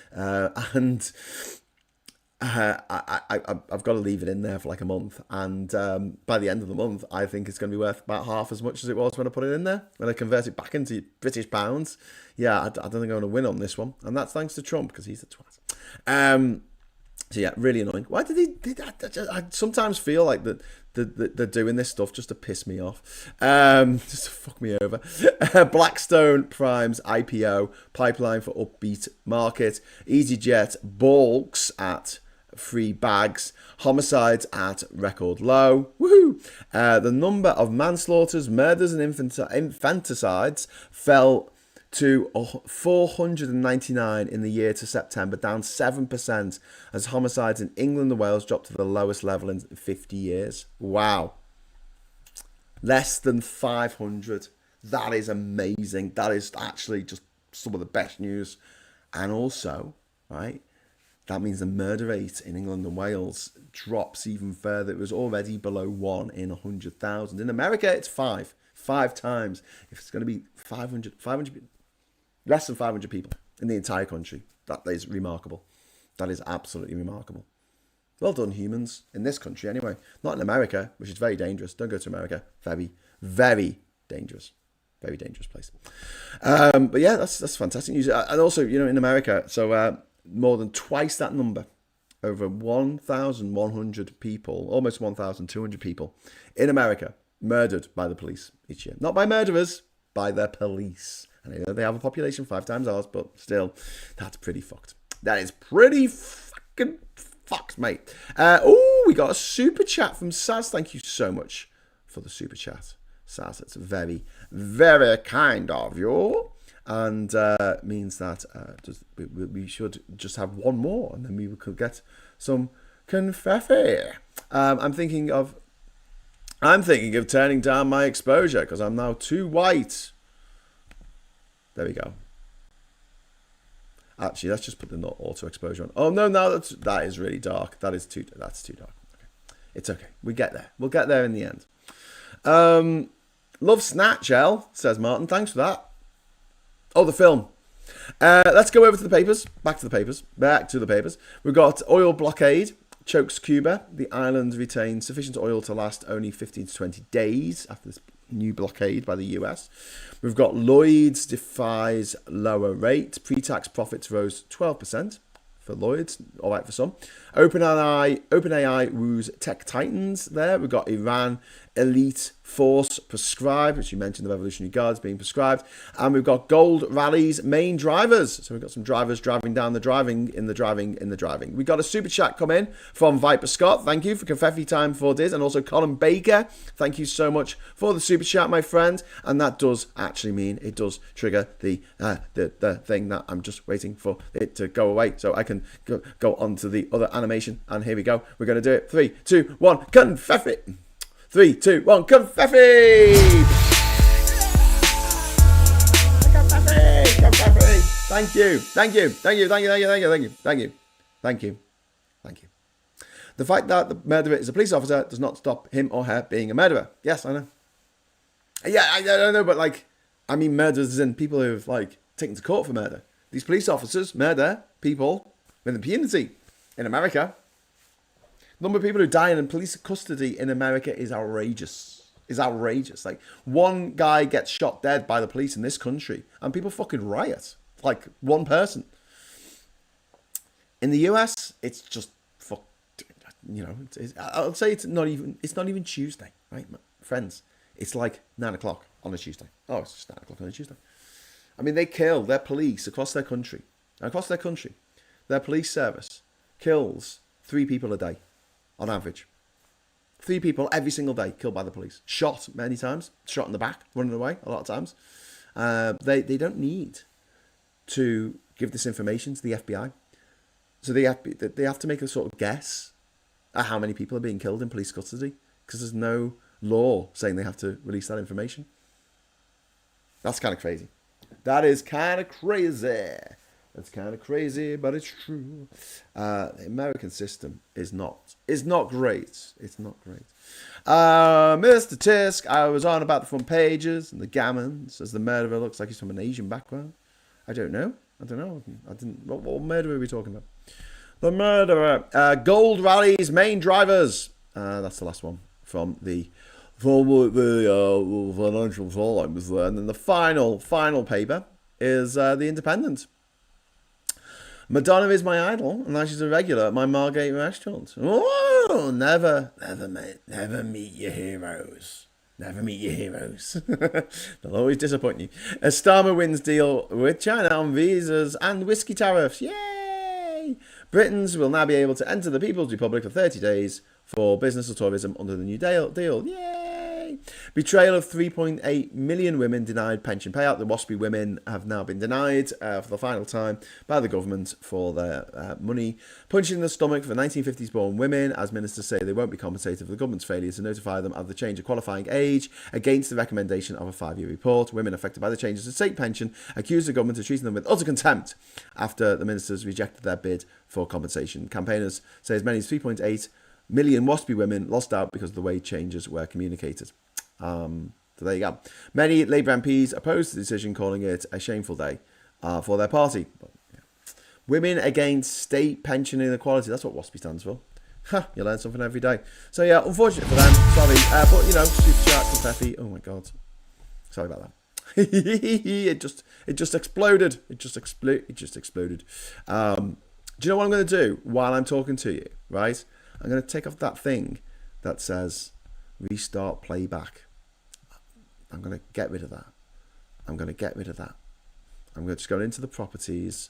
I've got to leave it in there for like a month, and by the end of the month I think it's going to be worth about half as much as it was when I put it in there. When I convert it back into British pounds, yeah, I don't think I'm going to win on this one, and that's thanks to Trump because he's a twat. So yeah, really annoying. Why did he? I sometimes feel like that they're doing this stuff just to piss me off, just to fuck me over. Blackstone primes IPO pipeline for upbeat market. EasyJet balks at free bags. Homicides at record low. Woohoo! The number of manslaughters, murders, and infanticides fell to 499 in the year to September, down 7%, as homicides in England and Wales dropped to the lowest level in 50 years. Wow. Less than 500. That is amazing. That is actually just some of the best news. And also, right, that means the murder rate in England and Wales drops even further. It was already below 1 in 100,000. In America, it's 5 times. If it's going to be 500, less than 500 people in the entire country. That is remarkable. That is absolutely remarkable. Well done, humans. In this country, anyway. Not in America, which is very dangerous. Don't go to America. Very, very dangerous. Very dangerous place. But yeah, that's fantastic news. And also, in America, so more than twice that number over 1,100 people, almost 1,200 people in America murdered by the police each year. Not by murderers, by their police. And I know they have a population 5 times ours, but still, that's pretty fucked. That is pretty fucking fucked, mate. We got a super chat from Saz. Thank you so much for the super chat, Saz. It's very, very kind of you. And means that we should just have one more, and then we could get some confetti. I'm thinking of turning down my exposure because I'm now too white. There we go. Actually, let's just put the auto exposure on. Oh no, that is really dark. That's too dark. Okay. It's okay. We get there. We'll get there in the end. Love Snatch, L, says Martin. Thanks for that. Oh, the film. Let's go over to the papers. Back to the papers. We've got oil blockade chokes Cuba. The island retains sufficient oil to last only 15 to 20 days after this new blockade by the US. We've got Lloyd's defies lower rate. Pre-tax profits rose 12% for Lloyd's. All right for some. OpenAI woos tech titans there. We've got Iran elite force prescribed, which you mentioned, the Revolutionary Guards being prescribed. And we've got gold rallies main drivers. So we've got some drivers driving down the driving in the driving. We got a super chat come in from Viper Scott. Thank you for confetti time for this. And also Colin Baker. Thank you so much for the super chat, my friend. And that does actually mean it does trigger the thing that I'm just waiting for it to go away so I can go on to the other animation. And here we go. We're going to do it. 3, 2, 1, confetti. 3, 2, 1, confetti! Confetti! Thank you. The fact that the murderer is a police officer does not stop him or her being a murderer. Yes, I know. Yeah, I don't know, but murderers and people who've taken to court for murder. These police officers murder people with impunity in America. The number of people who die in police custody in America is outrageous. One guy gets shot dead by the police in this country and people fucking riot. One person. In the US, it's just I'll say it's not even Tuesday, right, friends? It's 9 o'clock on a Tuesday. Oh, it's just 9 o'clock on a Tuesday. I mean, they kill their police across their country. Their police service kills 3 people a day. On average, 3 people every single day killed by the police. Shot many times. Shot in the back, running away a lot of times. They don't need to give this information to the FBI. So they have to make a sort of guess at how many people are being killed in police custody because there's no law saying they have to release that information. That's kind of crazy. That is kind of crazy. That's kind of crazy, but it's true. The American system is not great. It's not great. Mr. Tisk, I was on about the front pages and the gammons as the murderer looks like he's from an Asian background. I don't know. What murderer are we talking about? The murderer. Gold rallies, main drivers. That's the last one from the Financial Times. And then the final paper is the Independent. Madonna is my idol, and now she's a regular at my Margate restaurant. Oh, never meet your heroes. Never meet your heroes. They'll always disappoint you. Starmer wins deal with China on visas and whiskey tariffs. Yay! Britons will now be able to enter the People's Republic for 30 days for business or tourism under the new deal. Yay! Betrayal of 3.8 million women denied pension payout. The WASPy women have now been denied for the final time by the government for their money. Punching in the stomach for 1950s born women, as ministers say they won't be compensated for the government's failure to notify them of the change of qualifying age against the recommendation of a 5-year report. Women affected by the changes to state pension accused the government of treating them with utter contempt after the ministers rejected their bid for compensation. Campaigners say as many as 3.8 million WASPy women lost out because the way changes were communicated. So there you go. Many Labour MPs opposed the decision, calling it a shameful day for their party. But, yeah. Women against state pension inequality. That's what WASPy stands for. You learn something every day. So yeah, unfortunate for them. Sorry, but super chat, confetti. Oh my god. Sorry about that. It just exploded. It just exploded. Do you know what I'm going to do while I'm talking to you, right? I'm going to take off that thing that says restart playback. I'm going to get rid of that. I'm going to get rid of that. I'm going to just go into the properties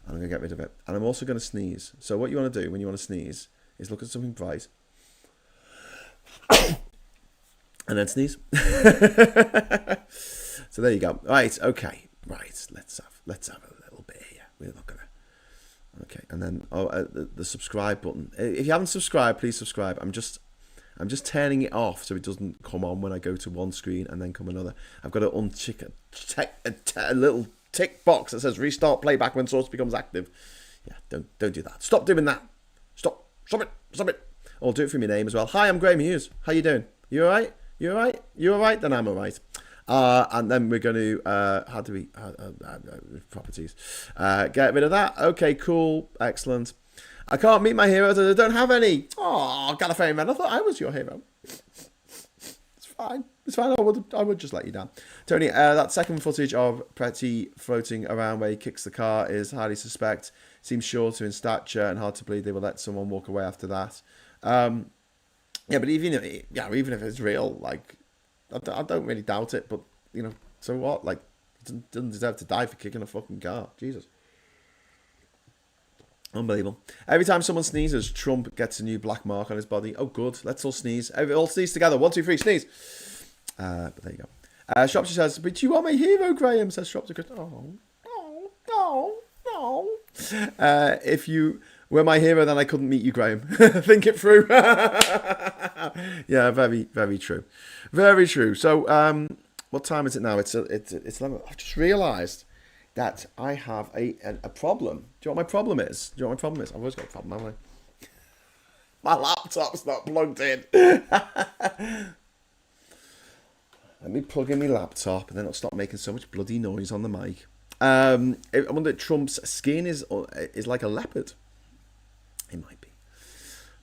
and I'm going to get rid of it. And I'm also going to sneeze. So what you want to do when you want to sneeze is look at something bright and then sneeze. So there you go. Right, okay. Right, let's have a little bit here. We're not going to... Okay, and then the subscribe button. If you haven't subscribed, please subscribe. I'm just turning it off so it doesn't come on when I go to one screen and then come another. I've got to untick a little tick box that says restart playback when source becomes active. Yeah, don't do that. Stop doing that. Stop it. I'll do it for my name as well. Hi, I'm Graham Hughes. How you doing? You all right? You all right? You all right? Then I'm all right. And then we're going to, properties. Get rid of that. Okay, cool. Excellent. I can't meet my heroes as I don't have any. Oh, Gallifreyan man, I thought I was your hero. It's fine. I would just let you down. Tony, that second footage of Pretty floating around where he kicks the car is highly suspect. Seems shorter in stature and hard to believe they will let someone walk away after that. Yeah, but even if it's real, like, I don't really doubt it. But, you know, so what? Like, doesn't deserve to die for kicking a fucking car. Jesus. Unbelievable. Every time someone sneezes, Trump gets a new black mark on his body. Oh, good. Let's all sneeze. All sneeze together. 1, 2, 3, sneeze. But there you go. Shropshire says, but you are my hero, Graham, says Shropshire. No. If you were my hero, then I couldn't meet you, Graham. Think it through. Yeah, very, very true. Very true. So, what time is it now? It's 11. I've just realised that I have a problem. Do you know what my problem is? I've always got a problem, haven't I? My laptop's not plugged in. Let me plug in my laptop and then it'll stop making so much bloody noise on the mic. I wonder if Trump's skin is like a leopard. It might be.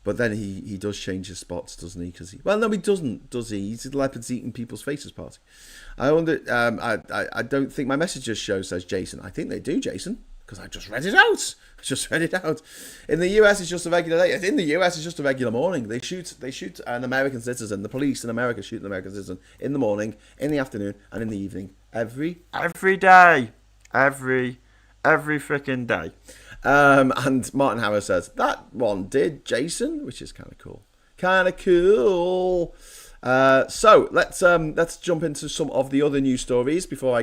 But then he does change his spots, doesn't he? Well, no, he doesn't, does he? He's the leopards eating people's faces party. I wonder. I don't think my messages show says Jason. I think they do, Jason, because I just read it out. In the US, it's just a regular day. In the US, it's just a regular morning. They shoot an American citizen. The police in America shoot an American citizen in the morning, in the afternoon, and in the evening every day, every freaking day. And Martin Harris says that one did, Jason, which is kind of cool. So let's jump into some of the other news stories before I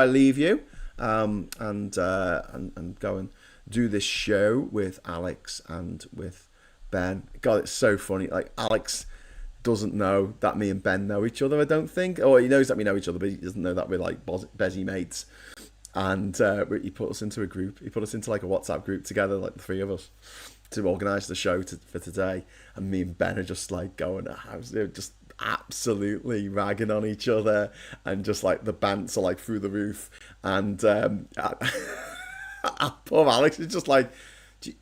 leave you, and go and do this show with Alex and with Ben. God, it's so funny. Like, Alex doesn't know that me and Ben know each other, I don't think. Or he knows that we know each other, but he doesn't know that we're like busy mates. And he put us into a group. He put us into like a WhatsApp group together, like the three of us, to organise the show for today. And me and Ben are just like going, they're just absolutely ragging on each other, and just like the bants are like through the roof. And poor Alex is just like, he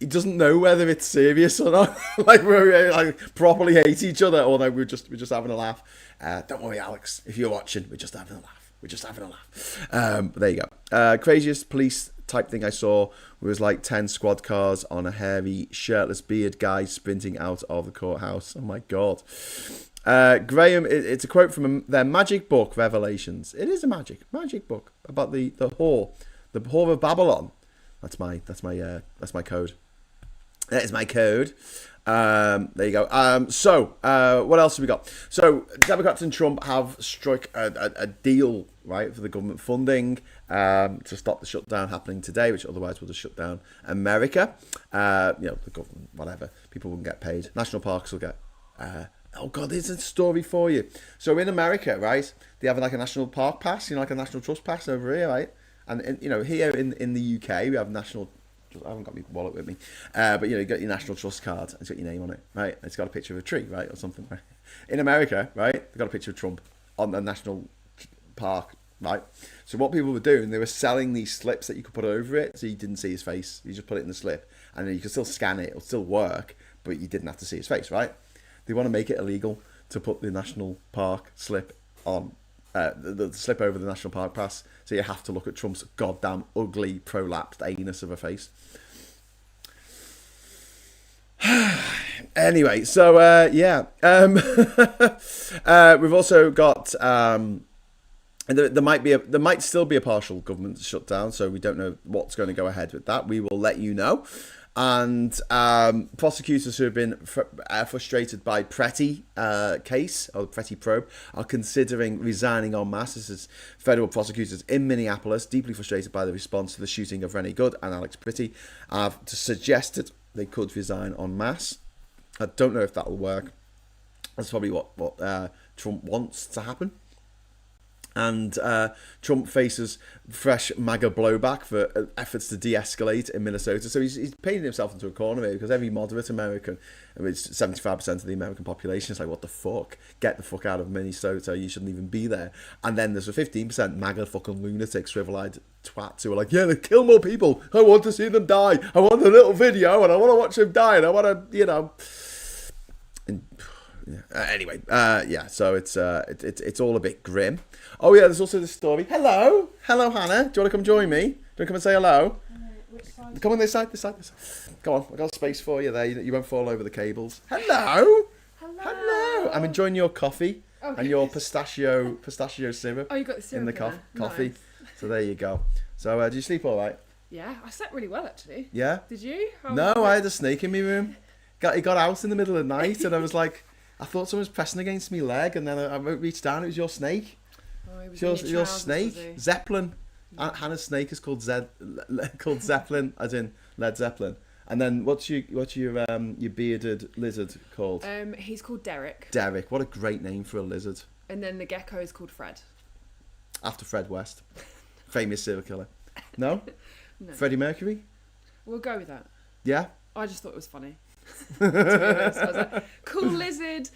doesn't know whether it's serious or not. Like, we're like properly hate each other, or no, we're just having a laugh. Don't worry, Alex, if you're watching, we're just having a laugh. But there you go. Craziest police type thing I saw was like 10 squad cars on a hairy, shirtless beard guy sprinting out of the courthouse. Oh my God. Graham, it's a quote from their magic book, Revelations. It is a magic book about the whore of Babylon. That's my code. That is my code. There you go. So what else have we got? So Democrats and Trump have struck a deal, right, for the government funding to stop the shutdown happening today, which otherwise would have shut down America. The government, whatever, people wouldn't get paid. National parks will get. Oh God, there's a story for you. So in America, right, they have like a national park pass, like a national trust pass over here, right? And here in the UK, we have national. I haven't got my wallet with me, but you got your national trust card. It's got your name on it, right? It's got a picture of a tree, right, or something. Right? In America, right, they've got a picture of Trump on the national park, right? So what people were doing, they were selling these slips that you could put over it, so you didn't see his face. You just put it in the slip, and then you could still scan it. It'll still work, but you didn't have to see his face, right? They want to make it illegal to put the national park slip on the slip over the National Park Pass. So you have to look at Trump's goddamn ugly prolapsed anus of a face. Anyway, so we've also got there might still be a partial government shutdown, so we don't know what's going to go ahead with that. We will let you know. And prosecutors who have been frustrated by Pretty case or Pretty probe are considering resigning en masse. This is federal prosecutors in Minneapolis, deeply frustrated by the response to the shooting of Renee Good and Alex Pretty, have suggested they could resign en masse. I don't know if that will work. That's probably what Trump wants to happen. And Trump faces fresh MAGA blowback for efforts to de-escalate in Minnesota. So he's painting himself into a corner here, because every moderate American, I mean, it's 75% of the American population, is like, what the fuck? Get the fuck out of Minnesota. You shouldn't even be there. And then there's a 15% MAGA fucking lunatic, shrivel-eyed twats who are like, yeah, they kill more people. I want to see them die. I want a little video and I want to watch them die. And I want to, you know... Anyway, so it's all a bit grim. Oh yeah, there's also this story. Hello, Hannah. Do you want to come join me? Do you want to come and say hello? Which side? Come on this side. Come on, I've got space for you there. You won't fall over the cables. Hello. I'm enjoying your coffee and your pistachio syrup. Oh, you got the syrup in the coffee. Nice. So there you go. So did you sleep all right? Yeah, I slept really well actually. Yeah. Did you? No, I had a snake in my room. He got out in the middle of the night, and I was like, I thought someone was pressing against my leg, and then I reached down. It was your snake. Oh, it was your snake, Zeppelin. Hannah's snake is called Zeppelin, as in Led Zeppelin. And then what's your bearded lizard called? He's called Derek. Derek. What a great name for a lizard. And then the gecko is called Fred. After Fred West, famous serial killer. No. No. Freddie Mercury. We'll go with that. Yeah. I just thought it was funny. To be honest. I was like, cool lizard.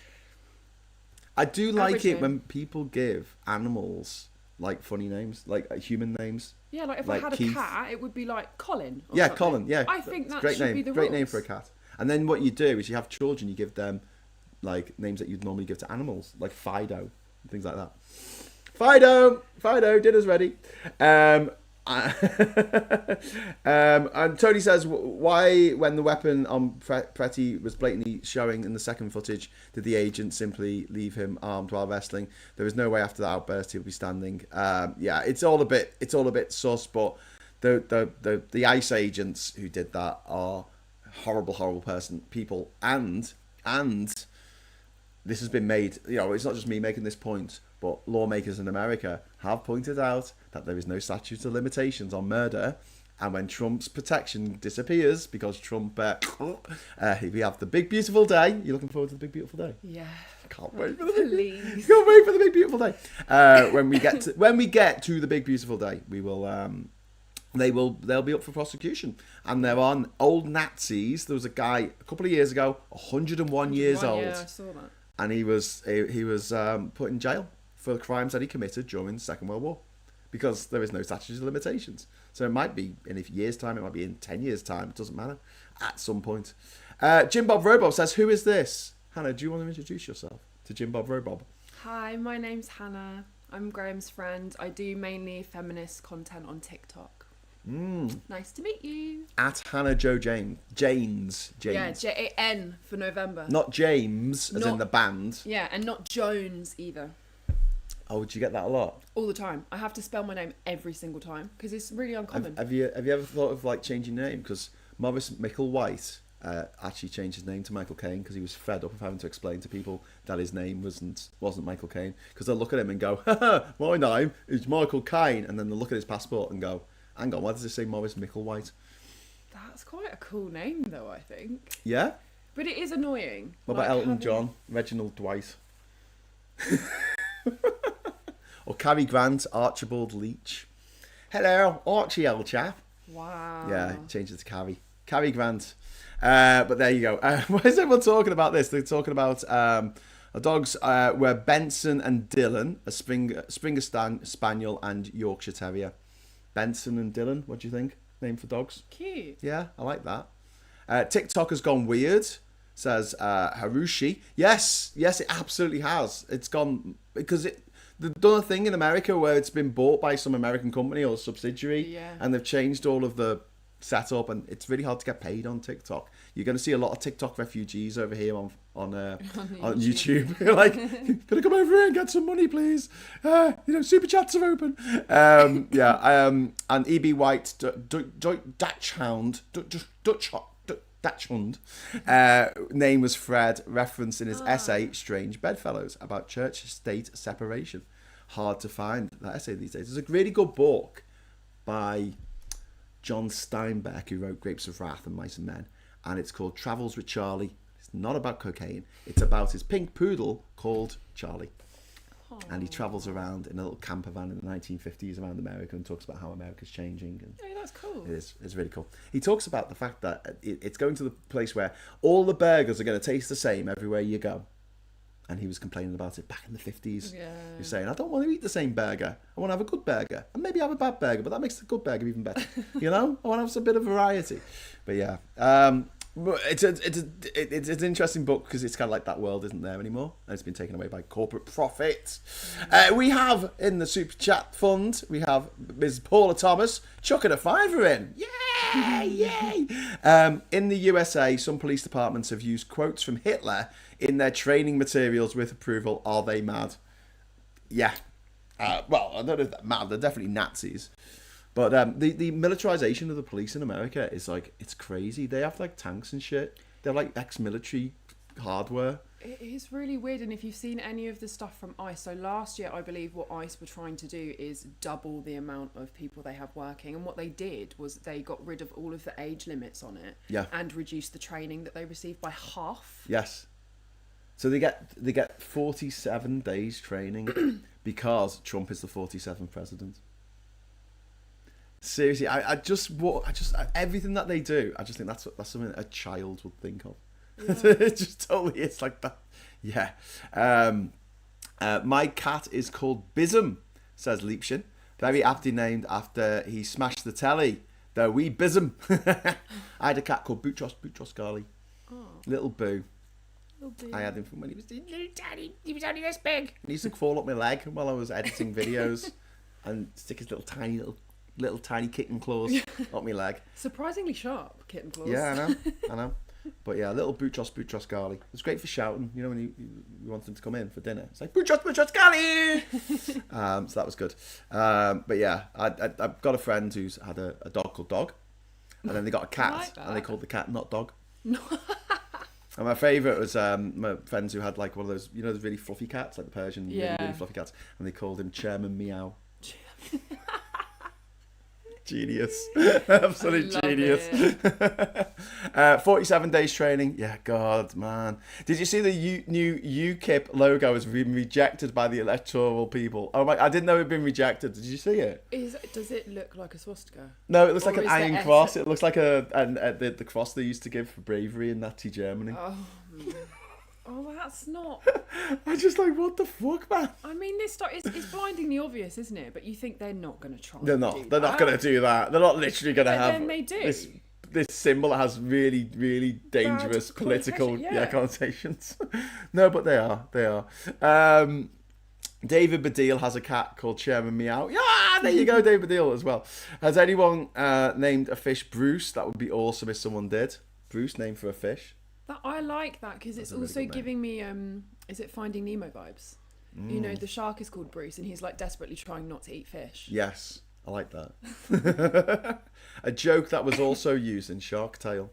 I do like it when people give animals like funny names, like human names. Yeah, like if like I had Keith. a cat, it would be like Colin. Or Yeah, something. Colin. Yeah, I think that great should name. be the Great rules. name for a cat. And then what you do is you have children. You give them like names that you'd normally give to animals, like Fido, and things like that. Fido, dinner's ready. And Tony says, why, when the weapon on Pretty was blatantly showing in the second footage, did the agent simply leave him armed while wrestling? There is no way after that outburst he'll be standing. Yeah, it's all a bit sus, but the ICE agents who did that are horrible people, and this has been made, you know, it's not just me making this point, but lawmakers in America have pointed out that there is no statute of limitations on murder. And when Trump's protection disappears, because Trump, we have the big beautiful day. You looking forward to the big beautiful day? Yeah. Can't wait for Please. can't wait for the big beautiful day. When we get to the big beautiful day, we will. They'll be up for prosecution, and they're on old Nazis. There was a guy a couple of years ago, 101 years old. Yeah, I saw that. And he was put in jail for the crimes that he committed during the Second World War, because there is no statute of limitations. So it might be in a year's time, it might be in 10 years' time. It doesn't matter. At some point, Jim Bob Robob says, "Who is this?" Hannah, do you want to introduce yourself to Jim Bob Robob? Hi, my name's Hannah. I'm Graham's friend. I do mainly feminist content on TikTok. Nice to meet you. At Hannah Jo Janes. Yeah, J-A-N for November. Not James, as in the band. Yeah, and not Jones either. Oh, would you get that a lot? All the time. I have to spell my name every single time because it's really uncommon. Have you ever thought of like changing your name? Because Maurice Micklewhite actually changed his name to Michael Caine because he was fed up of having to explain to people that his name wasn't Michael Caine. Because they'll look at him and go, "Haha, my name is Michael Caine," and then they'll look at his passport and go, "Hang on, why does it say Maurice Micklewhite?" That's quite a cool name, though, I think. Yeah? But it is annoying. What about Elton John, Reginald Dwight? Or Cary Grant, Archibald Leach? Hello, Archie, old chap. Wow. Yeah, change it to Cary Grant. But there you go. Why is everyone talking about this? They're talking about the dogs were Benson and Dylan, a Springer Spaniel and Yorkshire Terrier. Benson and Dylan, what do you think? Name for dogs? Cute. Yeah, I like that. TikTok has gone weird, says Harushi. Yes, it absolutely has. It's gone because they've done a thing in America where it's been bought by some American company or subsidiary, and they've changed all of the setup, and it's really hard to get paid on TikTok. You're going to see a lot of TikTok refugees over here on YouTube. You're like, can I come over here and get some money, please? Super chats are open. And E.B. White's Dutch Hound, name was Fred, referenced in his essay Strange Bedfellows about church-state separation. Hard to find that essay these days. There's a really good book by John Steinbeck, who wrote Grapes of Wrath and Mice and Men, and it's called Travels with Charlie. It's not about cocaine. It's about his pink poodle called Charlie. Aww. And he travels around in a little camper van in the 1950s around America and talks about how America's changing. And that's cool. It's really cool. He talks about the fact that it's going to the place where all the burgers are going to taste the same everywhere you go. And he was complaining about it back in the 50s. Yeah. He was saying, I don't want to eat the same burger. I want to have a good burger. And maybe have a bad burger, but that makes the good burger even better. I want to have some bit of variety. But yeah. It's an interesting book because it's kind of like that world isn't there anymore. And it's been taken away by corporate profit. We have, in the Super Chat Fund, we have Ms. Paula Thomas chucking a fiver in. Yay! Yay! In the USA, some police departments have used quotes from Hitler in their training materials with approval. Are they mad? Yeah. Well, I don't know if they're mad. They're definitely Nazis. But the militarization of the police in America is like, it's crazy. They have like tanks and shit. They're like ex-military hardware. It is really weird. And if you've seen any of the stuff from ICE, so last year I believe what ICE were trying to do is double the amount of people they have working, and what they did was they got rid of all of the age limits on it, and reduced the training that they received by half. Yes. So they get 47 days training because Trump is the 47th president. Seriously, I just everything that they do, I just think that's something a child would think of. Yeah. It just totally is like that. Yeah. My cat is called Bism, says Liebchen. Very aptly named after he smashed the telly. The wee Bism. I had a cat called Boutros Ghali. Oh. Little Boo. I had him from when he was little tiny. He was only this big. He used to crawl up my leg while I was editing videos and stick his little tiny kitten claws up my leg. Surprisingly sharp kitten claws. Yeah, I know. But yeah, little Boutros Ghali. It was great for shouting, when you want him to come in for dinner. It's like, Boutros Ghali! So that was good. But yeah, I've got a friend who's had a dog called Dog. And then they got a cat, and they called the cat Not Dog. And my favourite was my friends who had like one of those, those really fluffy cats, like the Persian, really fluffy cats. And they called him Chairman Meow. Genius. Absolute genius. 47 days training. Yeah, God, man. Did you see the new UKIP logo has been rejected by the electoral people? Oh my, I didn't know it had been rejected. Did you see it? Does it look like a swastika? No, it looks like an iron cross. It looks like the cross they used to give for bravery in Nazi Germany. Oh, that's not... I'm just like, what the fuck, man? I mean, it's blindingly obvious, isn't it? But you think they're not going to try. They're not going to do that. They're not literally going to have... Then they do. This symbol that has really, really dangerous political connotations. No, but they are. David Baddiel has a cat called Chairman Meow. Yeah, there you go, David Baddiel as well. Has anyone named a fish Bruce? That would be awesome if someone did. Bruce, name for a fish. I like that because it's also giving me, is it Finding Nemo vibes? The shark is called Bruce and he's like desperately trying not to eat fish. Yes, I like that. A joke that was also used in Shark Tale.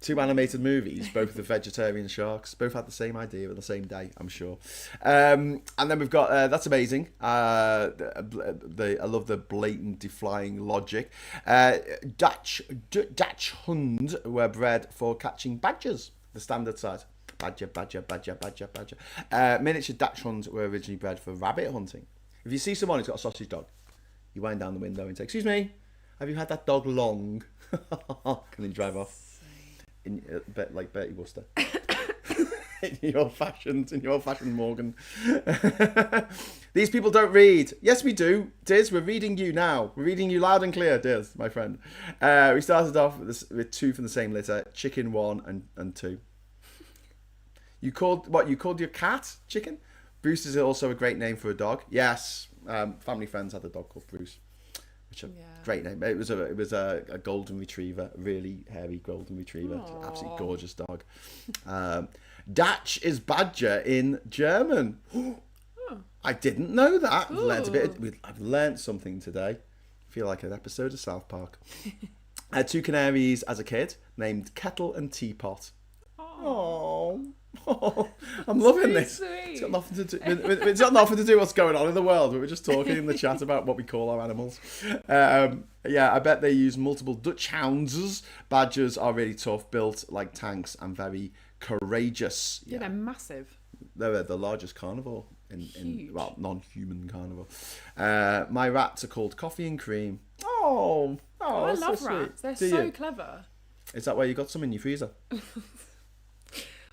2 animated movies, both the vegetarian sharks, both had the same idea on the same day, I'm sure. And then we've got, that's amazing. I love the blatant defying logic. Dutch Hund were bred for catching badgers, the standard size. Badger. Miniature Dutch Hunds were originally bred for rabbit hunting. If you see someone who's got a sausage dog, you wind down the window and say, "Excuse me, have you had that dog long?" And then drive off. Like Bertie Wooster. in your fashion Morgan. These people don't read. Yes, we do. Diz, we're reading you now. We're reading you loud and clear, Diz, my friend. We started off with 2 from the same litter. Chicken 1 and 2. You called your cat chicken? Bruce is also a great name for a dog. Yes, family friends had a dog called Bruce, which is a great name. It was a golden retriever, really hairy golden retriever, absolutely gorgeous dog. Dach is badger in German. I didn't know that. I've learnt something today. I feel like an episode of South Park. I had 2 canaries as a kid named Kettle and Teapot. Oh, I'm loving this. Sweet. It's got nothing to do. It's got nothing to do with what's going on in the world. We were just talking in the chat about what we call our animals. I bet they use multiple Dutch hounds. Badgers are really tough, built like tanks, and very courageous. Yeah, they're massive. They're the largest carnivore in non-human carnivore. My rats are called Coffee and Cream. Oh, I love so rats. Sweet. They're so clever. Is that why you got some in your freezer?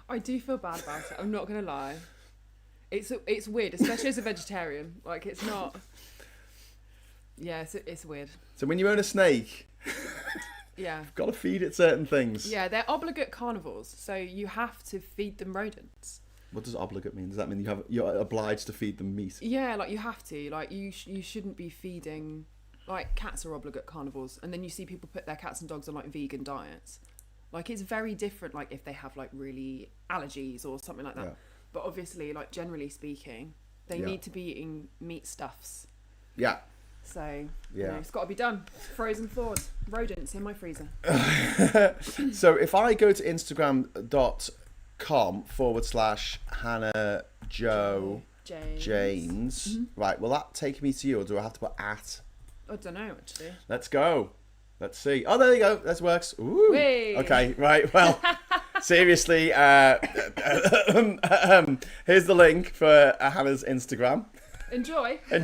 I do feel bad about it. I'm not gonna lie. It's weird, especially as a vegetarian. Like it's not. Yeah, it's weird. So when you own a snake, yeah, you've got to feed it certain things. Yeah, they're obligate carnivores, so you have to feed them rodents. What does obligate mean? Does that mean you're obliged to feed them meat? Yeah, like you have to. Like you shouldn't be feeding. Like cats are obligate carnivores, and then you see people put their cats and dogs on like vegan diets. Like it's very different. Like if they have like really allergies or something like that. Yeah. But obviously, like generally speaking, they need to be eating meat stuffs. Yeah. So it's got to be done. Frozen thawed rodents in my freezer. So if I go to Instagram.com/Hannah Jo Janes, right? Will that take me to you, or do I have to put at? I don't know actually. Let's go. Let's see. Oh, there you go. That works. Ooh. Whee. Okay. Right. Well, seriously. Here's the link for Hannah's Instagram. Enjoy. I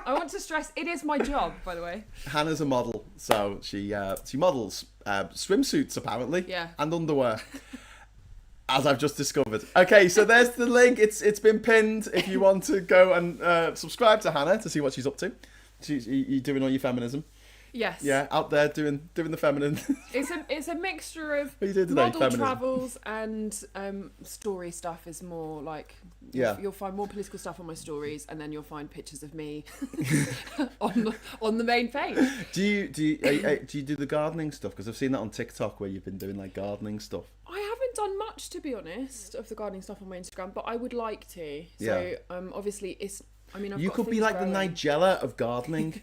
want to stress it is my job, by the way. Hannah's a model, so she models swimsuits apparently, and underwear. As I've just discovered. Okay, so there's the link. It's been pinned. If you want to go and subscribe to Hannah to see what she's up to. You doing all your feminism? Yes. Yeah, out there doing the feminine. It's a mixture of model feminism. Travels and story stuff is more like you'll find more political stuff on my stories, and then you'll find pictures of me on the main page. Do you do the gardening stuff? Because I've seen that on TikTok where you've been doing like gardening stuff. I haven't done much, to be honest, of the gardening stuff on my Instagram, but I would like to. So obviously it's. I mean, you could be like growing. the Nigella of gardening. Do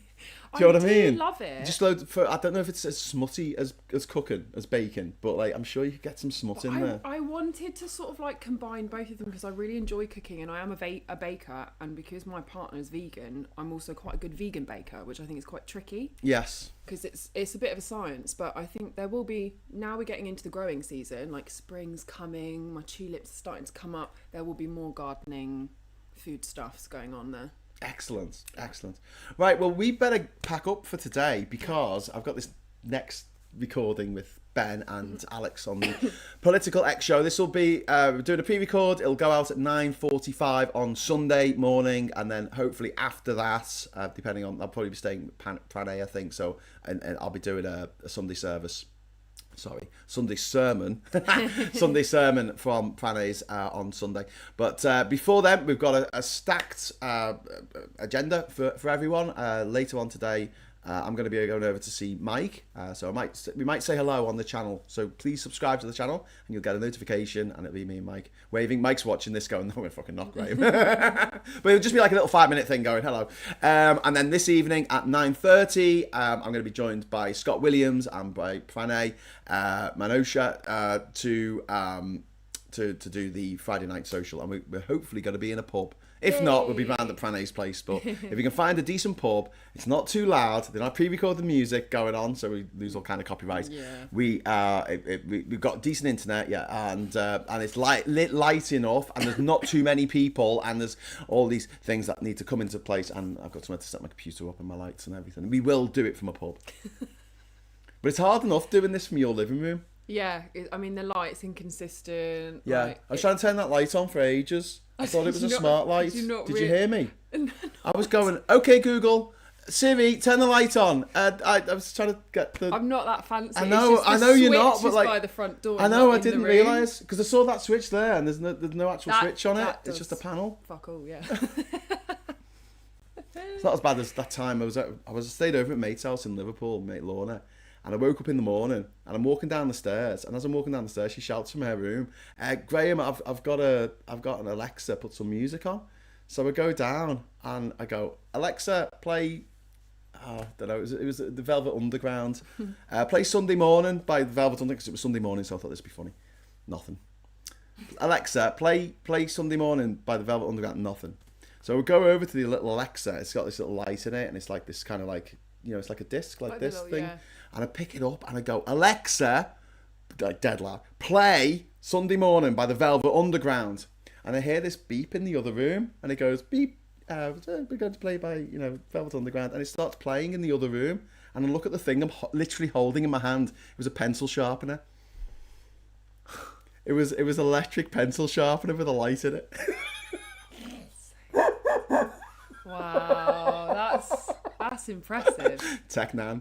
you know what I mean? I love it. Just I don't know if it's as smutty as cooking, as baking, but like I'm sure you could get some smut in there. I wanted to sort of like combine both of them because I really enjoy cooking, and I am a baker, and because my partner is vegan, I'm also quite a good vegan baker, which I think is quite tricky. Yes. Because it's a bit of a science, but I think there will be, now we're getting into the growing season, like spring's coming, my tulips are starting to come up, there will be more gardening foodstuffs going on there. Excellent. Right, well, we better pack up for today because I've got this next recording with Ben and Alex on the Political X show. This will be doing a pre-record. It'll go out at 9:45 on Sunday morning, and then hopefully after that, depending on, I'll probably be staying with Pranay, I think, so, and I'll be doing a Sunday service. Sunday sermon. Sunday sermon from Pranay's on Sunday. But before then, we've got a stacked agenda for everyone. Later on today, I'm going to be going over to see Mike. So we might say hello on the channel. So please subscribe to the channel and you'll get a notification, and it'll be me and Mike waving. Mike's watching this going, no, we're fucking not great. But it'll just be like a little 5-minute thing going, hello. And then this evening at 9:30, I'm going to be joined by Scott Williams and by Pranay Manosha to do the Friday night social. And we're hopefully going to be in a pub. If not, we'll be round at Pranay's place. But if we can find a decent pub, it's not too loud, then I pre-record the music going on, so we lose all kind of copyright. Yeah. We've got decent internet, and it's lit light enough, and there's not too many people, and there's all these things that need to come into place, and I've got somewhere to set my computer up and my lights and everything. We will do it from a pub. But it's hard enough doing this from your living room. Yeah, I mean, the light's inconsistent. Yeah, like, I was trying to turn that light on for ages. I thought it was a smart light. Did you hear me? No. I was going, okay, Google, Siri, turn the light on. I was trying to get the. I'm not that fancy. I know you're not, but like by the front door. I know, not I in the didn't room. realise because I saw that switch there, and there's no actual switch on it. That It's just a panel. Fuck all, yeah. It's not as bad as that time I was stayed over at mate's house in Liverpool, mate Lorna, and I woke up in the morning and I'm walking down the stairs, and as I'm walking down the stairs, she shouts from her room, "Graham, I've got an Alexa, put some music on." So I go down and I go, "Alexa, play." Oh, I don't know. It was the Velvet Underground. Play Sunday Morning by the Velvet Underground because it was Sunday morning, so I thought this would be funny. Nothing. Alexa, play Sunday Morning by the Velvet Underground. Nothing. So we go over to the little Alexa. It's got this little light in it, and it's like this kind of like, it's like a disc, like this little, thing. yeah. And I pick it up and I go, "Alexa," like dead loud, "play Sunday Morning by the Velvet Underground." And I hear this beep in the other room, and it goes beep. We're going to play by Velvet Underground, and it starts playing in the other room, and I look at the thing I'm literally holding in my hand. It was a pencil sharpener. It was electric pencil sharpener with a light in it. Wow, that's impressive. Tech nan.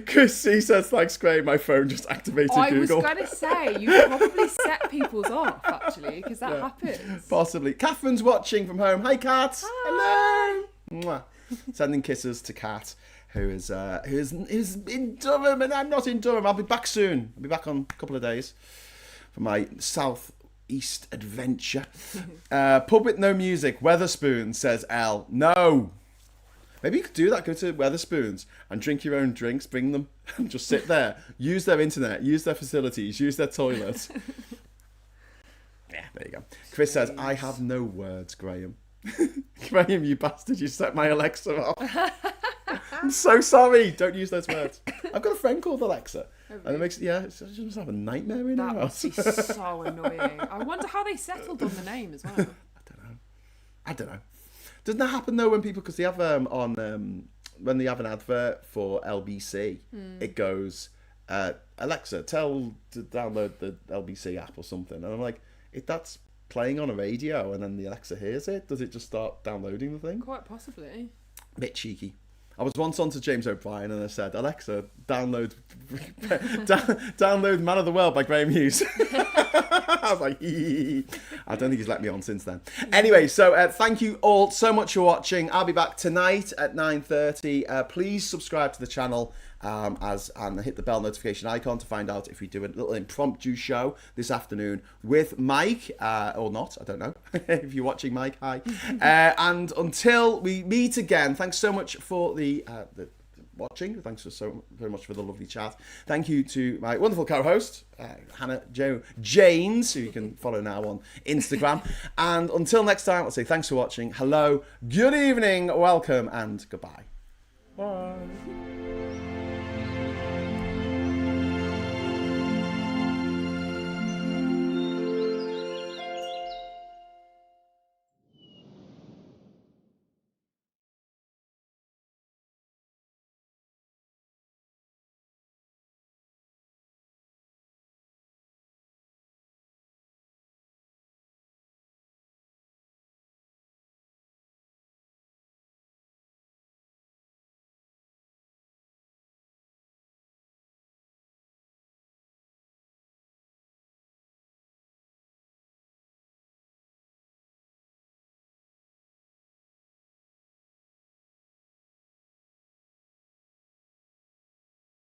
Chris C says, "Thanks, Graham. My phone just activated Google." I was going to say, you probably set people's off, actually, because that happens. Possibly. Catherine's watching from home. Hi, Kat. Hi. Hello. Mwah. Sending kisses to Kat, who is in Durham, and I'm not in Durham. I'll be back soon. I'll be back on a couple of days for my South East adventure. Pub with no music. Weatherspoons, says L. No. Maybe you could do that. Go to Weatherspoons and drink your own drinks. Bring them and just sit there. Use their internet. Use their facilities. Use their toilets. Yeah, there you go. Chris says, "I have no words, Graham." Graham, you bastard. You set my Alexa off. I'm so sorry. Don't use those words. I've got a friend called Alexa. And it makes, she must have a nightmare in her That house. must be so annoying. I wonder how they settled on the name as well. I don't know. Doesn't that happen though when people, because they have when they have an advert for LBC, it goes, "Alexa, tell to download the LBC app" or something, and I'm like, if that's playing on a radio and then the Alexa hears it, does it just start downloading the thing? Quite possibly. Bit cheeky. I was once on to James O'Brien and I said, "Alexa, download Man of the World by Graham Hughes." I was like, I don't think he's let me on since then. Anyway, so thank you all so much for watching. I'll be back tonight at 9:30. Please subscribe to the channel and hit the bell notification icon to find out if we do a little impromptu show this afternoon with Mike, or not, I don't know. If you're watching, Mike, hi. And until we meet again, thanks so much for the watching. Thanks so very much for the lovely chat. Thank you to my wonderful co-host, Hannah Jo Janes, who you can follow now on Instagram. And until next time, I'll say thanks for watching. Hello, good evening, welcome, and goodbye. Bye.